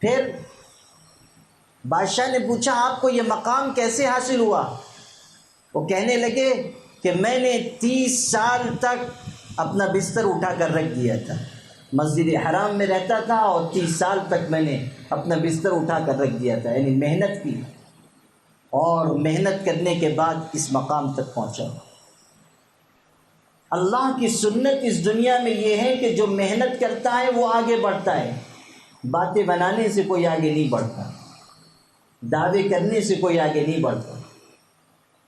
پھر بادشاہ نے پوچھا آپ کو یہ مقام کیسے حاصل ہوا؟ وہ کہنے لگے کہ میں نے 30 سال تک اپنا بستر اٹھا کر رکھ دیا تھا، مسجد حرام میں رہتا تھا اور 30 سال تک میں نے اپنا بستر اٹھا کر رکھ دیا تھا، یعنی محنت کی، اور محنت کرنے کے بعد اس مقام تک پہنچا۔ اللہ کی سنت اس دنیا میں یہ ہے کہ جو محنت کرتا ہے وہ آگے بڑھتا ہے، باتیں بنانے سے کوئی آگے نہیں بڑھتا، دعوے کرنے سے کوئی آگے نہیں بڑھتا۔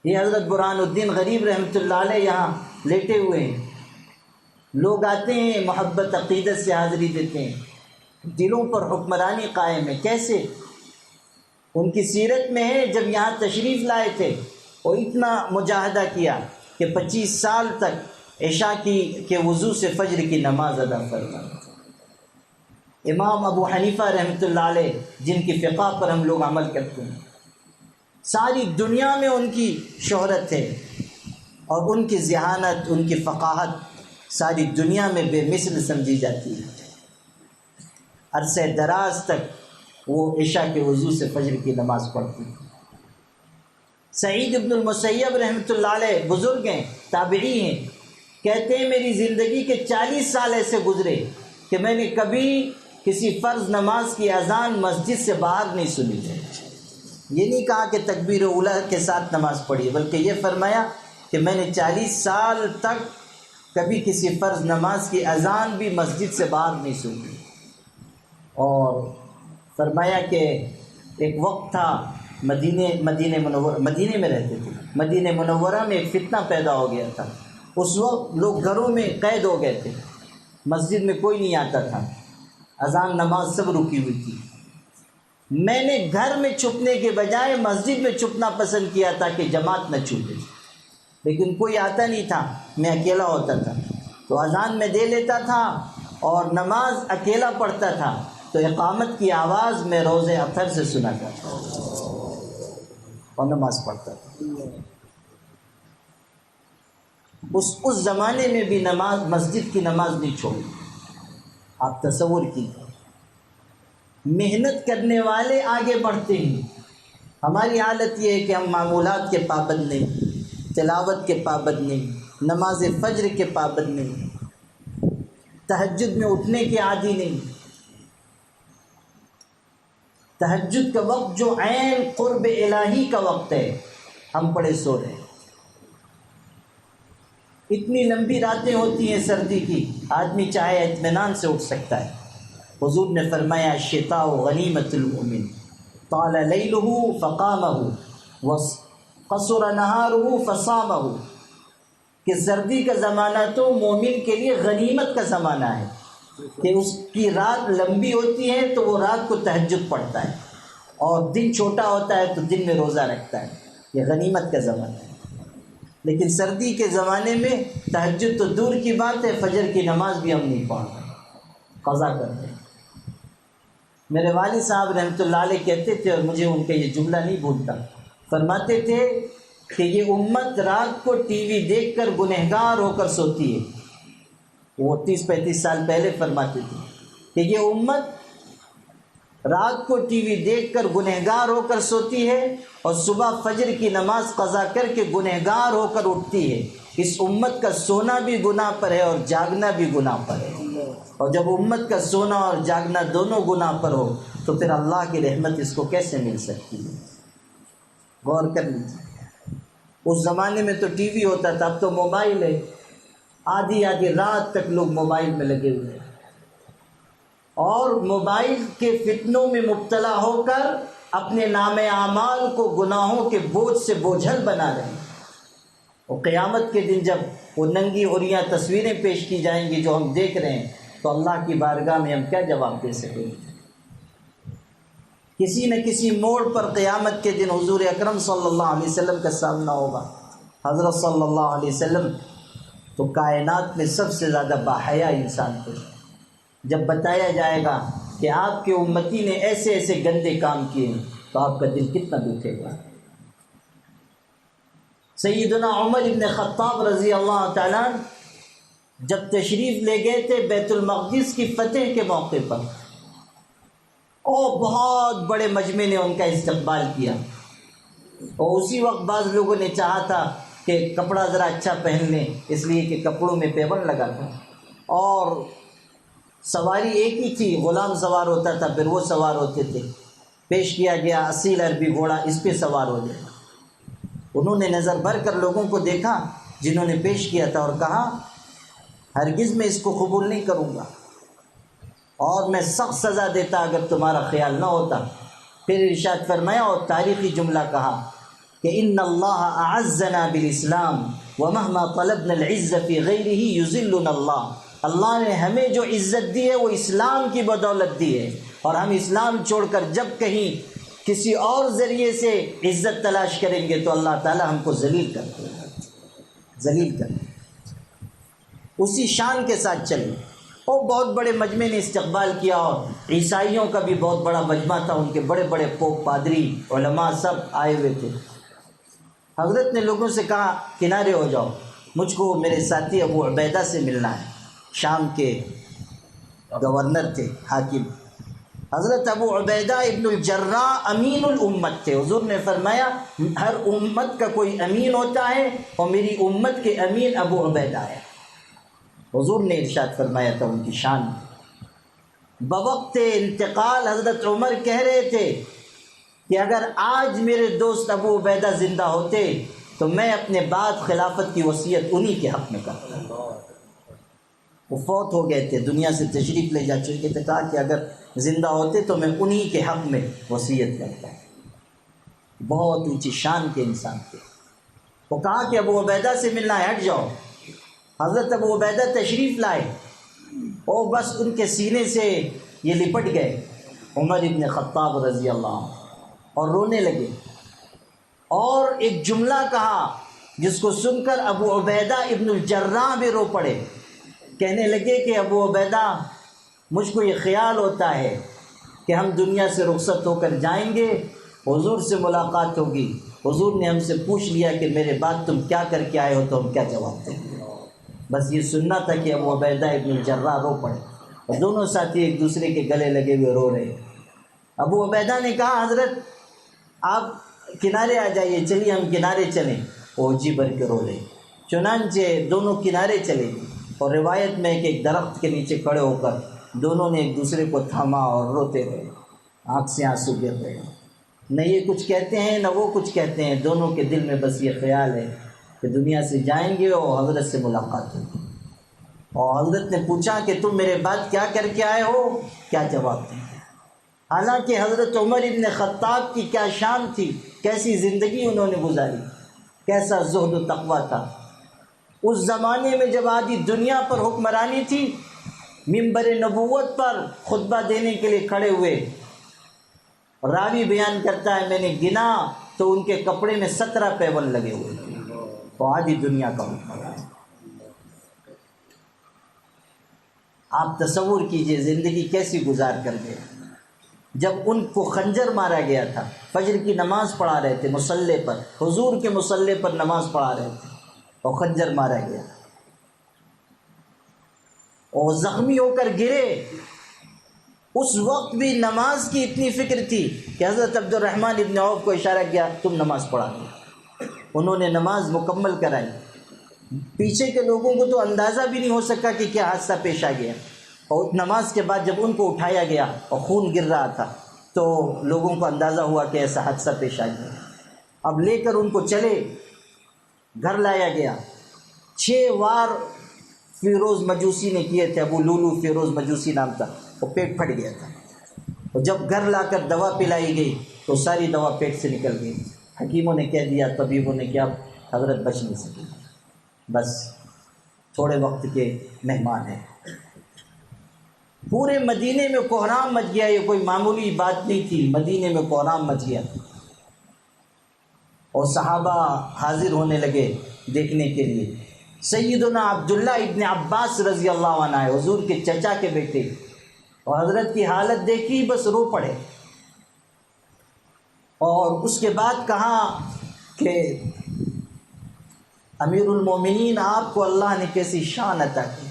یہ حضرت برہان الدین غریب رحمۃ اللہ علیہ یہاں لیٹے ہوئے ہیں، لوگ آتے ہیں محبت عقیدت سے حاضری دیتے ہیں، دلوں پر حکمرانی قائم ہے۔ کیسے؟ ان کی سیرت میں ہے جب یہاں تشریف لائے تھے اور اتنا مجاہدہ کیا کہ 25 سال تک عشاء کے وضو سے فجر کی نماز ادا فرمائی۔ امام ابو حنیفہ رحمۃ اللہ علیہ جن کی فقہ پر ہم لوگ عمل کرتے ہیں، ساری دنیا میں ان کی شہرت ہے اور ان کی ذہانت، ان کی فقاہت ساری دنیا میں بے مثل سمجھی جاتی ہے۔ عرصہ دراز تک وہ عشاء کے وضو سے فجر کی نماز پڑھتی ہیں۔ سعید ابن المسیب رحمۃ اللہ علیہ بزرگ ہیں، تابعی ہیں، کہتے ہیں میری زندگی کے 40 سال ایسے گزرے کہ میں نے کبھی کسی فرض نماز کی اذان مسجد سے باہر نہیں سنی۔ یہ نہیں کہا کہ تکبیر اولیٰ کے ساتھ نماز پڑھی، بلکہ یہ فرمایا کہ میں نے 40 سال تک کبھی کسی فرض نماز کی اذان بھی مسجد سے باہر نہیں سنی۔ اور فرمایا کہ ایک وقت تھا مدینے میں رہتے تھے، مدینہ منورہ میں ایک فتنہ پیدا ہو گیا تھا۔ اس وقت لوگ گھروں میں قید ہو گئے تھے، مسجد میں کوئی نہیں آتا تھا، اذان نماز سب رکی ہوئی تھی۔ میں نے گھر میں چھپنے کے بجائے مسجد میں چھپنا پسند کیا تاکہ جماعت نہ چھوٹے، لیکن کوئی آتا نہیں تھا، میں اکیلا ہوتا تھا، تو اذان میں دے لیتا تھا اور نماز اکیلا پڑھتا تھا، تو اقامت کی آواز میں روز اطہر سے سناتا تھا اور نماز پڑھتا تھا۔ اس زمانے میں بھی نماز، مسجد کی نماز نہیں چھوڑی۔ آپ تصور کیجیے، محنت کرنے والے آگے بڑھتے ہیں۔ ہماری حالت یہ ہے کہ ہم معمولات کے پابند نہیں، تلاوت کے پابند نہیں، نماز فجر کے پابند نہیں، تہجد میں اٹھنے کے عادی نہیں۔ تہجد کا وقت جو عین قرب الہی کا وقت ہے، ہم پڑے سو رہے ہیں۔ اتنی لمبی راتیں ہوتی ہیں سردی کی، آدمی چاہے اطمینان سے اٹھ سکتا ہے۔ حضور نے فرمایا الشتاء غنیمۃ المؤمن طال لیلہ فقامہ وقصر نہارہ فصامہ، کہ سردی کا زمانہ تو مومن کے لیے غنیمت کا زمانہ ہے، کہ اس کی رات لمبی ہوتی ہے تو وہ رات کو تہجد پڑھتا ہے، اور دن چھوٹا ہوتا ہے تو دن میں روزہ رکھتا ہے، یہ غنیمت کا زمانہ ہے۔ لیکن سردی کے زمانے میں تہجد تو دور کی بات ہے، فجر کی نماز بھی ہم نہیں پڑھ رہے، قضا کرتے ہیں۔ میرے والد صاحب رحمۃ اللہ علیہ کہتے تھے، اور مجھے ان کا یہ جملہ نہیں بھولتا، فرماتے تھے کہ یہ امت رات کو ٹی وی دیکھ کر گنہگار ہو کر سوتی ہے۔ وہ 30-35 سال پہلے فرماتے تھے کہ یہ امت رات کو ٹی وی دیکھ کر گنہگار ہو کر سوتی ہے اور صبح فجر کی نماز قضا کر کے گنہگار ہو کر اٹھتی ہے۔ اس امت کا سونا بھی گناہ پر ہے اور جاگنا بھی گناہ پر ہے، اور جب امت کا سونا اور جاگنا دونوں گناہ پر ہو تو پھر اللہ کی رحمت اس کو کیسے مل سکتی ہے؟ غور کر لیجیے، اس زمانے میں تو ٹی وی ہوتا تھا، اب تو موبائل ہے، آدھی رات تک لوگ موبائل میں لگے ہوئے ہیں، اور موبائل کے فتنوں میں مبتلا ہو کر اپنے نام اعمال کو گناہوں کے بوجھ سے بوجھل بنا رہے ہیں۔ اور قیامت کے دن جب وہ ننگی عریاں تصویریں پیش کی جائیں گی جو ہم دیکھ رہے ہیں، تو اللہ کی بارگاہ میں ہم کیا جواب دے سکیں گے؟ کسی نہ کسی موڑ پر قیامت کے دن حضور اکرم صلی اللہ علیہ وسلم کا سامنا ہوگا۔ حضرت صلی اللہ علیہ وسلم تو کائنات میں سب سے زیادہ باحیا انسان تھے۔ جب بتایا جائے گا کہ آپ کے امتی نے ایسے ایسے گندے کام کیے ہیں تو آپ کا دل کتنا دکھے گا۔ سیدنا عمر ابن خطاب رضی اللہ تعالیٰ جب تشریف لے گئے تھے بیت المقدس کی فتح کے موقع پر، اور بہت بڑے مجمع نے ان کا استقبال کیا، اور اسی وقت بعض لوگوں نے چاہا تھا کہ کپڑا ذرا اچھا پہن لیں، اس لیے کہ کپڑوں میں پیبند لگا تھا، اور سواری ایک ہی تھی، غلام سوار ہوتا تھا، پھر وہ سوار ہوتے تھے۔ پیش کیا گیا اصیل عربی گھوڑا، اس پہ سوار ہو جائے۔ انہوں نے نظر بھر کر لوگوں کو دیکھا جنہوں نے پیش کیا تھا، اور کہا ہرگز میں اس کو قبول نہیں کروں گا، اور میں سخت سزا دیتا اگر تمہارا خیال نہ ہوتا۔ پھر ارشاد فرمایا اور تاریخی جملہ کہا کہ ان اللہ اعزنا بالاسلام ومہما طلبنا العز فی غیرہ یذلنا اللہ۔ اللہ نے ہمیں جو عزت دی ہے وہ اسلام کی بدولت دی ہے، اور ہم اسلام چھوڑ کر جب کہیں کسی اور ذریعے سے عزت تلاش کریں گے تو اللہ تعالی ہم کو ذلیل کر دے گا، ذلیل کر دے گا۔ اسی شان کے ساتھ چلے، اور بہت بڑے مجمع نے استقبال کیا، اور عیسائیوں کا بھی بہت بڑا مجمع تھا، ان کے بڑے بڑے پوپ، پادری، علماء سب آئے ہوئے تھے۔ حضرت نے لوگوں سے کہا کنارے ہو جاؤ، مجھ کو میرے ساتھی ابو عبیدہ سے ملنا ہے، شام کے گورنر تھے، حاکم۔ حضرت ابو عبیدہ ابن الجراح امین الامت تھے۔ حضور نے فرمایا ہر امت کا کوئی امین ہوتا ہے، اور میری امت کے امین ابو عبیدہ ہے۔ حضور نے ارشاد فرمایا تھا ان کی شان۔ بوقت انتقال حضرت عمر کہہ رہے تھے کہ اگر آج میرے دوست ابو عبیدہ زندہ ہوتے تو میں اپنے بعد خلافت کی وصیت انہی کے حق میں کرتا۔ وہ فوت ہو گئے تھے، دنیا سے تشریف لے جا چکے تھے، کہا کہ اگر زندہ ہوتے تو میں انہی کے حق میں وصیت کرتا۔ بہت اونچی شان کے انسان تھے۔ وہ کہا کہ ابو عبیدہ سے ملنا ہے، ہٹ جاؤ۔ حضرت ابو عبیدہ تشریف لائے، اور بس ان کے سینے سے یہ لپٹ گئے عمر ابن خطاب رضی اللہ عنہ، اور رونے لگے، اور ایک جملہ کہا جس کو سن کر ابو عبیدہ ابن الجراح بھی رو پڑے۔ کہنے لگے کہ ابو عبیدہ، مجھ کو یہ خیال ہوتا ہے کہ ہم دنیا سے رخصت ہو کر جائیں گے، حضور سے ملاقات ہوگی، حضور نے ہم سے پوچھ لیا کہ میرے بعد تم کیا کر کے آئے ہو، تو ہم کیا جواب دیں گے۔ بس یہ سننا تھا کہ ابو عبیدہ ابن الجراح رو پڑے، اور دونوں ساتھی ایک دوسرے کے گلے لگے ہوئے رو رہے۔ ابو عبیدہ نے کہا حضرت آپ کنارے آ جائیے، چلیے ہم کنارے چلیں۔ وہ جی بھر کے رو رہے، چنانچہ دونوں کنارے چلے گئے، اور روایت میں کہ ایک درخت کے نیچے کھڑے ہو کر دونوں نے ایک دوسرے کو تھاما اور روتے رہے، آنکھ سے آنسو گر رہے۔ نہ یہ کچھ کہتے ہیں نہ وہ کچھ کہتے ہیں، دونوں کے دل میں بس یہ خیال ہے کہ دنیا سے جائیں گے اور حضرت سے ملاقات ہوگی۔ اور حضرت نے پوچھا کہ تم میرے بعد کیا کر کے آئے ہو، کیا جواب دیں گے؟ حالانکہ حضرت عمر ابن خطاب کی کیا شان تھی، کیسی زندگی انہوں نے گزاری، کیسا زہد و تقویٰ تھا۔ اس زمانے میں جب آدھی دنیا پر حکمرانی تھی، منبر نبوت پر خطبہ دینے کے لیے کھڑے ہوئے، راوی بیان کرتا ہے میں نے گنا تو ان کے کپڑے میں 17 پیبند لگے ہوئے تھے، تو آدھی دنیا کا حکمران۔ آپ تصور کیجئے زندگی کیسی گزار کر گئے۔ جب ان کو خنجر مارا گیا تھا، فجر کی نماز پڑھا رہے تھے مصلی پر، حضور کے مصلی پر نماز پڑھا رہے تھے، اور خنجر مارا گیا، اور زخمی ہو کر گرے۔ اس وقت بھی نماز کی اتنی فکر تھی کہ حضرت عبد الرحمن ابن عوف کو اشارہ کیا تم نماز پڑھا دو۔ انہوں نے نماز مکمل کرائی۔ پیچھے کے لوگوں کو تو اندازہ بھی نہیں ہو سکا کہ کیا حادثہ پیش آ گیا، اور نماز کے بعد جب ان کو اٹھایا گیا اور خون گر رہا تھا تو لوگوں کو اندازہ ہوا کہ ایسا حادثہ پیش آ گیا۔ اب لے کر ان کو چلے، گھر لایا گیا۔ 6 وار فیروز مجوسی نے کیے تھے، ابو لولو فیروز مجوسی نام تھا، وہ پیٹ پھٹ گیا تھا، اور جب گھر لا کر دوا پلائی گئی تو ساری دوا پیٹ سے نکل گئی۔ حکیموں نے کہہ دیا، طبیبوں نے کیا، حضرت بچ نہیں سکی، بس تھوڑے وقت کے مہمان ہیں۔ پورے مدینے میں کوہرام مچ گیا، یہ کوئی معمولی بات نہیں تھی، مدینے میں کوہرام مچ گیا اور صحابہ حاضر ہونے لگے دیکھنے کے لیے۔ سیدنا عبداللہ ابن عباس رضی اللہ عنہ، حضور کے چچا کے بیٹے، اور حضرت کی حالت دیکھی بس رو پڑے، اور اس کے بعد کہا کہ امیر المومنین، آپ کو اللہ نے کیسی شان عطا کی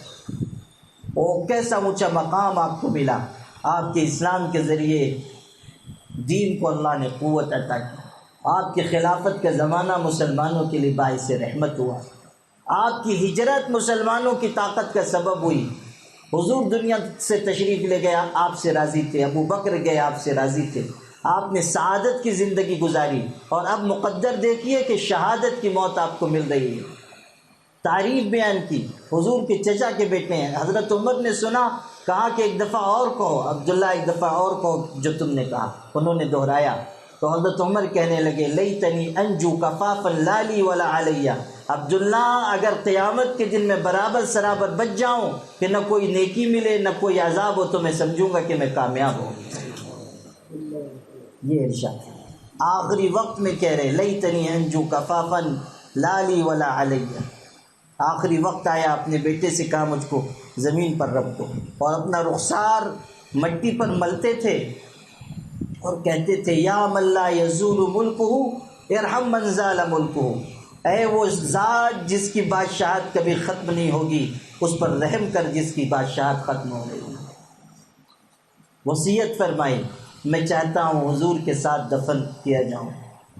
اور کیسا اونچا مقام آپ کو ملا، آپ کے اسلام کے ذریعے دین کو اللہ نے قوت عطا کی، آپ کی خلافت کا زمانہ مسلمانوں کے لیے باعث رحمت ہوا، آپ کی ہجرت مسلمانوں کی طاقت کا سبب ہوئی، حضور دنیا سے تشریف لے گیا، آپ سے راضی تھے، ابو بکر گئے، آپ سے راضی تھے، آپ نے سعادت کی زندگی گزاری، اور اب مقدر دیکھیے کہ شہادت کی موت آپ کو مل رہی ہے۔ تعریف بیان کی، حضور کے چچا کے بیٹے ہیں۔ حضرت عمر نے سنا، کہا کہ ایک دفعہ اور کہو، عبداللہ ایک دفعہ اور کہو جو تم نے کہا۔ انہوں نے دہرایا تو حضرت عمر کہنے لگے، لیتنی انجو کفافا لا لی ولا علیہ، عبداللہ اگر قیامت کے دن میں برابر سرابر بچ جاؤں کہ نہ کوئی نیکی ملے نہ کوئی عذاب ہو، تو میں سمجھوں گا کہ میں کامیاب ہوں۔ یہ ارشاد آخری وقت میں کہہ رہے، لیتنی انجو کفافا لا لی ولا علیہ۔ آخری وقت آیا، اپنے بیٹے سے کہا مجھ کو زمین پر رکھ دو، اور اپنا رخسار مٹی پر ملتے تھے اور کہتے تھے، یا من لا یزول ملکہ ارحم من زال ملکہ، اے وہ ذات جس کی بادشاہت کبھی ختم نہیں ہوگی، اس پر رحم کر جس کی بادشاہت ختم ہو گئی۔ وصیت فرمائی، میں چاہتا ہوں حضور کے ساتھ دفن کیا جاؤں۔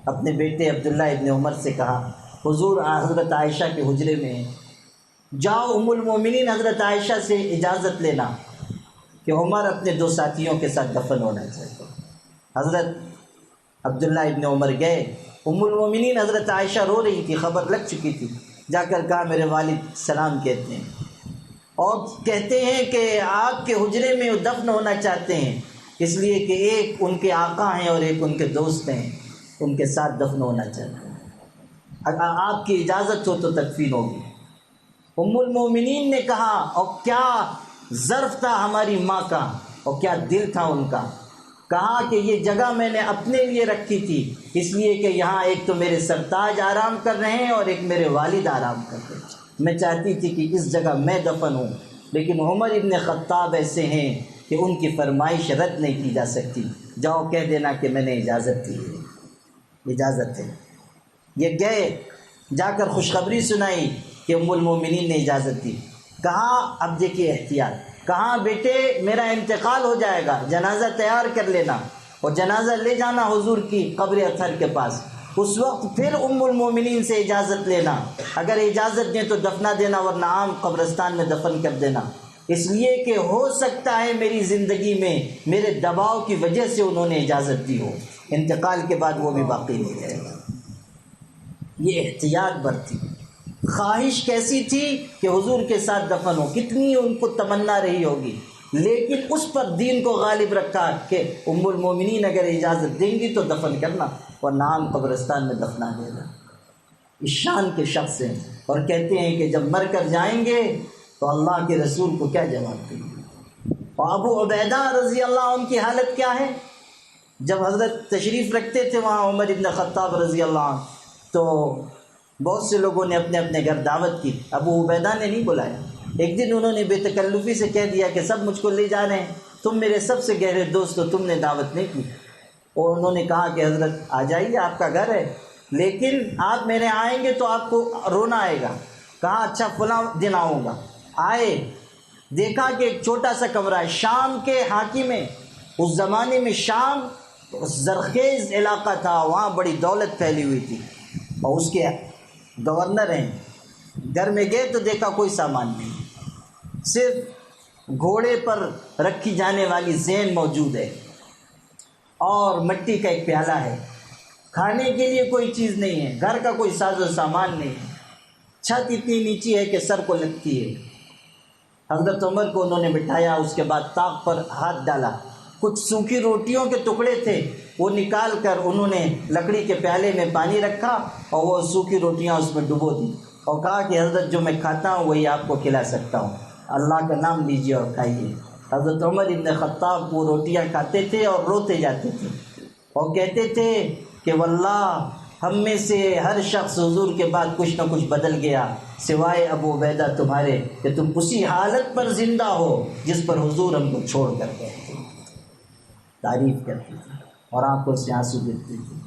اپنے بیٹے عبداللہ ابن عمر سے کہا، حضور حضرت عائشہ کے حجرے میں ہیں، جاؤ ام المومنین حضرت عائشہ سے اجازت لینا کہ عمر اپنے دو ساتھیوں کے ساتھ دفن ہونا چاہتے ہیں۔ حضرت عبداللہ ابن عمر گئے، ام المومنین حضرت عائشہ رو رہی تھی، خبر لگ چکی تھی، جا کر کہا میرے والد سلام کہتے ہیں، اور کہتے ہیں کہ آپ کے حجرے میں وہ دفن ہونا چاہتے ہیں، اس لیے کہ ایک ان کے آقا ہیں اور ایک ان کے دوست ہیں، ان کے ساتھ دفن ہونا چاہتے ہیں، اگر آپ کی اجازت ہو تو تدفین ہوگی۔ ام المومنین نے کہا، اور کیا ظرف تھا ہماری ماں کا اور کیا دل تھا ان کا، کہا کہ یہ جگہ میں نے اپنے لیے رکھی تھی، اس لیے کہ یہاں ایک تو میرے سرتاج آرام کر رہے ہیں اور ایک میرے والد آرام کر رہے ہیں، میں چاہتی تھی کہ اس جگہ میں دفن ہوں، لیکن عمر ابن خطاب ایسے ہیں کہ ان کی فرمائش رد نہیں کی جا سکتی، جاؤ کہہ دینا کہ میں نے اجازت دی ہے، اجازت ہے۔ یہ گئے، جا کر خوشخبری سنائی کہ ام المومنین نے اجازت دی۔ کہا اب دیکھیے احتیاط، کہا بیٹے میرا انتقال ہو جائے گا، جنازہ تیار کر لینا اور جنازہ لے جانا حضور کی قبر اطہر کے پاس، اس وقت پھر ام المومنین سے اجازت لینا، اگر اجازت دیں تو دفنا دینا ورنہ عام قبرستان میں دفن کر دینا، اس لیے کہ ہو سکتا ہے میری زندگی میں میرے دباؤ کی وجہ سے انہوں نے اجازت دی ہو، انتقال کے بعد وہ بھی باقی نہیں رہے گا۔ یہ احتیاط برتی، خواہش کیسی تھی کہ حضور کے ساتھ دفن ہو، کتنی ان کو تمنا رہی ہوگی، لیکن اس پر دین کو غالب رکھا کہ ام المومنین اگر اجازت دیں گی تو دفن کرنا ورنہ عام قبرستان میں دفنا دینا۔ اس شان کے شخص ہیں، اور کہتے ہیں کہ جب مر کر جائیں گے تو اللہ کے رسول کو کیا جواب دیں گے۔ اور ابو عبیدہ رضی اللہ عنہ کی حالت کیا ہے، جب حضرت تشریف رکھتے تھے وہاں عمر ابن خطاب رضی اللہ عنہ، تو بہت سے لوگوں نے اپنے اپنے گھر دعوت کی، ابو عبیدہ نے نہیں بلایا۔ ایک دن انہوں نے بے تکلفی سے کہہ دیا کہ سب مجھ کو لے جا رہے ہیں، تم میرے سب سے گہرے دوست ہو، تم نے دعوت نہیں کی۔ اور انہوں نے کہا کہ حضرت آ جائیے، آپ کا گھر ہے، لیکن آپ میرے آئیں گے تو آپ کو رونا آئے گا۔ کہا اچھا فلاں دن آؤں گا۔ آئے، دیکھا کہ ایک چھوٹا سا کمرہ ہے، شام کے حاکم میں، اس زمانے میں شام زرخیز علاقہ تھا، وہاں بڑی دولت پھیلی ہوئی تھی، اور اس کے گورنر ہیں۔ گھر میں گئے تو دیکھا کوئی سامان نہیں، صرف گھوڑے پر رکھی جانے والی زین موجود ہے اور مٹی کا ایک پیالہ ہے، کھانے کے لیے کوئی چیز نہیں ہے، گھر کا کوئی ساز و سامان نہیں ہے، چھت اتنی نیچی ہے کہ سر کو لگتی ہے۔ حضرت عمر کو انہوں نے بٹھایا، اس کے بعد طاق پر ہاتھ ڈالا، کچھ سوکھی روٹیوں کے ٹکڑے تھے، وہ نکال کر انہوں نے لکڑی کے پیالے میں پانی رکھا اور وہ سوکھی روٹیاں اس میں ڈبو دی، اور کہا کہ حضرت جو میں کھاتا ہوں وہی آپ کو کھلا سکتا ہوں، اللہ کا نام لیجیے اور کھائیے۔ حضرت عمر بن خطاب وہ روٹیاں کھاتے تھے اور روتے جاتے تھے اور کہتے تھے کہ واللہ ہم میں سے ہر شخص حضور کے بعد کچھ نہ کچھ بدل گیا سوائے ابو عبیدہ تمہارے کہ تم اسی حالت پر زندہ ہو جس پر حضور ہم کو چھوڑ کر گئے تھے۔ تعریف کرتے تھے اور آنکھوں سے آنسو گرتے تھے۔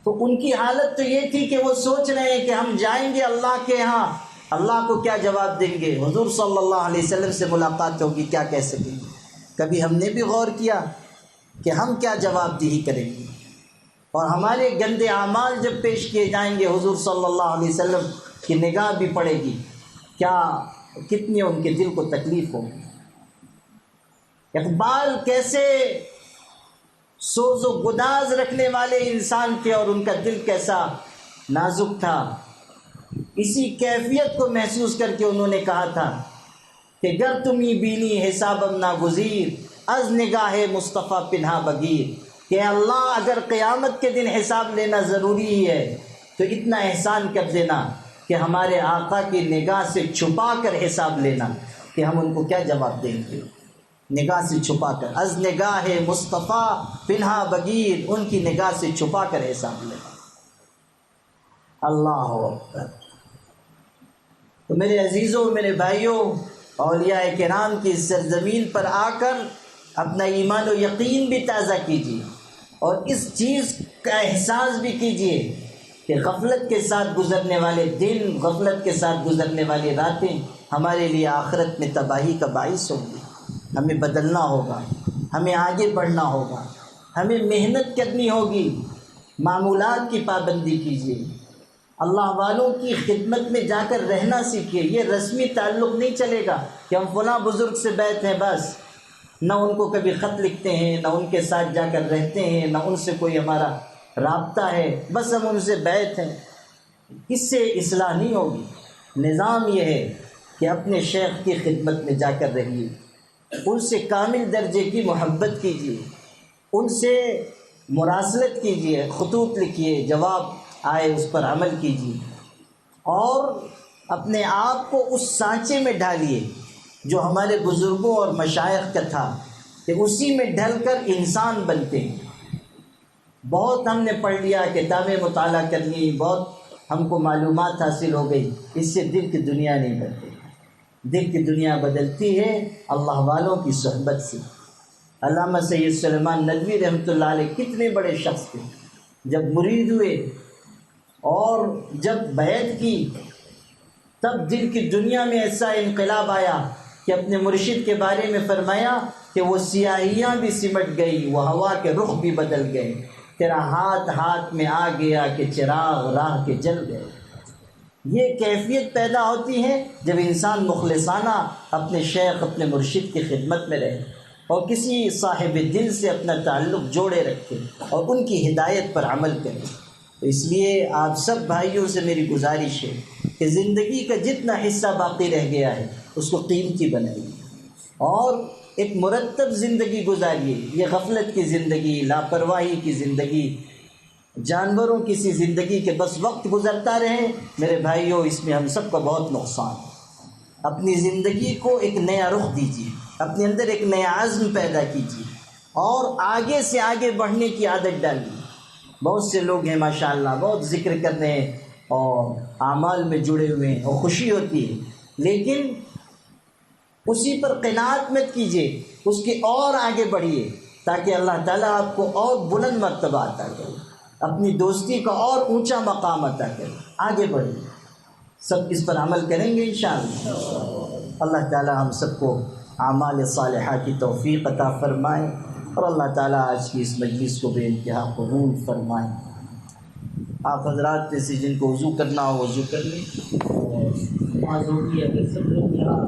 تو ان کی حالت تو یہ تھی کہ وہ سوچ رہے ہیں کہ ہم جائیں گے اللہ کے ہاں، اللہ کو کیا جواب دیں گے، حضور صلی اللہ علیہ وسلم سے ملاقات ہوگی، کیا کہہ سکیں گے۔ کبھی ہم نے بھی غور کیا کہ ہم کیا جواب دہی کریں گے، اور ہمارے گندے اعمال جب پیش کیے جائیں گے حضور صلی اللہ علیہ وسلم کی نگاہ بھی پڑے گی، کیا کتنی ان کے دل کو تکلیف ہوگی۔ اقبال کیسے سوز و گداز رکھنے والے انسان تھے اور ان کا دل کیسا نازک تھا، اسی کیفیت کو محسوس کر کے انہوں نے کہا تھا کہ گر تمہیں بینی حسابم ناگزیر از نگاہ مصطفیٰ پنہا بگیر، کہ اللہ اگر قیامت کے دن حساب لینا ضروری ہی ہے تو اتنا احسان کر دینا کہ ہمارے آقا کی نگاہ سے چھپا کر حساب لینا، کہ ہم ان کو کیا جواب دیں گے، نگاہ سے چھپا کر، از نگاہ مصطفیٰ پنہا بگیر، ان کی نگاہ سے چھپا کر حساب لینا۔ اللہ اکبر۔ تو میرے عزیزوں، میرے بھائیوں، اولیاء کرام کی سرزمین پر آ کر اپنا ایمان و یقین بھی تازہ کیجیے اور اس چیز کا احساس بھی کیجیے کہ غفلت کے ساتھ گزرنے والے دن، غفلت کے ساتھ گزرنے والی راتیں ہمارے لیے آخرت میں تباہی کا باعث ہوں گی۔ ہمیں بدلنا ہوگا، ہمیں آگے بڑھنا ہوگا، ہمیں محنت کرنی ہوگی، معمولات کی پابندی کیجیے، اللہ والوں کی خدمت میں جا کر رہنا سیکھیے۔ یہ رسمی تعلق نہیں چلے گا کہ ہم فلاں بزرگ سے بیعت ہیں، بس نہ ان کو کبھی خط لکھتے ہیں، نہ ان کے ساتھ جا کر رہتے ہیں، نہ ان سے کوئی ہمارا رابطہ ہے، بس ہم ان سے بیعت ہیں۔ اس سے اصلاح نہیں ہوگی۔ نظام یہ ہے کہ اپنے شیخ کی خدمت میں جا کر رہیے، ان سے کامل درجے کی محبت کیجیے، ان سے مراسلت کیجیے، خطوط لکھیے، جواب آئے اس پر عمل کیجیے، اور اپنے آپ کو اس سانچے میں ڈھالیے جو ہمارے بزرگوں اور مشائخ کا تھا، کہ اسی میں ڈھل کر انسان بنتے ہیں۔ بہت ہم نے پڑھ لیا، کتابیں مطالعہ کر لی، بہت ہم کو معلومات حاصل ہو گئی، اس سے دل کی دنیا نہیں بنتی۔ دل کی دنیا بدلتی ہے اللہ والوں کی صحبت سے۔ علامہ سید سلیمان ندوی رحمۃ اللہ علیہ کتنے بڑے شخص تھے، جب مرید ہوئے اور جب بیعت کی تب دل کی دنیا میں ایسا انقلاب آیا کہ اپنے مرشد کے بارے میں فرمایا کہ وہ سیاہیاں بھی سمٹ گئی، وہ ہوا کے رخ بھی بدل گئے، تیرا ہاتھ ہاتھ میں آ گیا کہ چراغ راہ کے جل گئے۔ یہ کیفیت پیدا ہوتی ہے جب انسان مخلصانہ اپنے شیخ، اپنے مرشد کی خدمت میں رہے اور کسی صاحب دل سے اپنا تعلق جوڑے رکھے اور ان کی ہدایت پر عمل کرے۔ تو اس لیے آپ سب بھائیوں سے میری گزارش ہے کہ زندگی کا جتنا حصہ باقی رہ گیا ہے اس کو قیمتی بنائیے اور ایک مرتب زندگی گزاریے۔ یہ غفلت کی زندگی، لاپرواہی کی زندگی، جانوروں کی سی زندگی کے بس وقت گزرتا رہے، میرے بھائیوں، اس میں ہم سب کا بہت نقصان ہے۔ اپنی زندگی کو ایک نیا رخ دیجیے، اپنے اندر ایک نیا عزم پیدا کیجیے اور آگے سے آگے بڑھنے کی عادت ڈالیے۔ بہت سے لوگ ہیں ماشاءاللہ، بہت ذکر کر رہے ہیں اور اعمال میں جڑے ہوئے ہیں اور خوشی ہوتی ہے، لیکن اسی پر قناعت مت کیجیے، اس کے اور آگے بڑھیے تاکہ اللہ تعالیٰ آپ کو اور بلند مرتبہ عطا کرے، اپنی دوستی کا اور اونچا مقام عطا کرے۔ آگے بڑھیے، سب اس پر عمل کریں گے انشاءاللہ۔ اللہ تعالیٰ ہم سب کو اعمال صالحہ کی توفیق عطا فرمائے اور اللہ تعالیٰ آج کی اس مجلس کو بے انتہا قبول فرمائے۔ آپ حضرات میں سے جن کو وضو کرنا ہو وضو کر لیں، اور معذور بھی اگر سب لوگ یہاں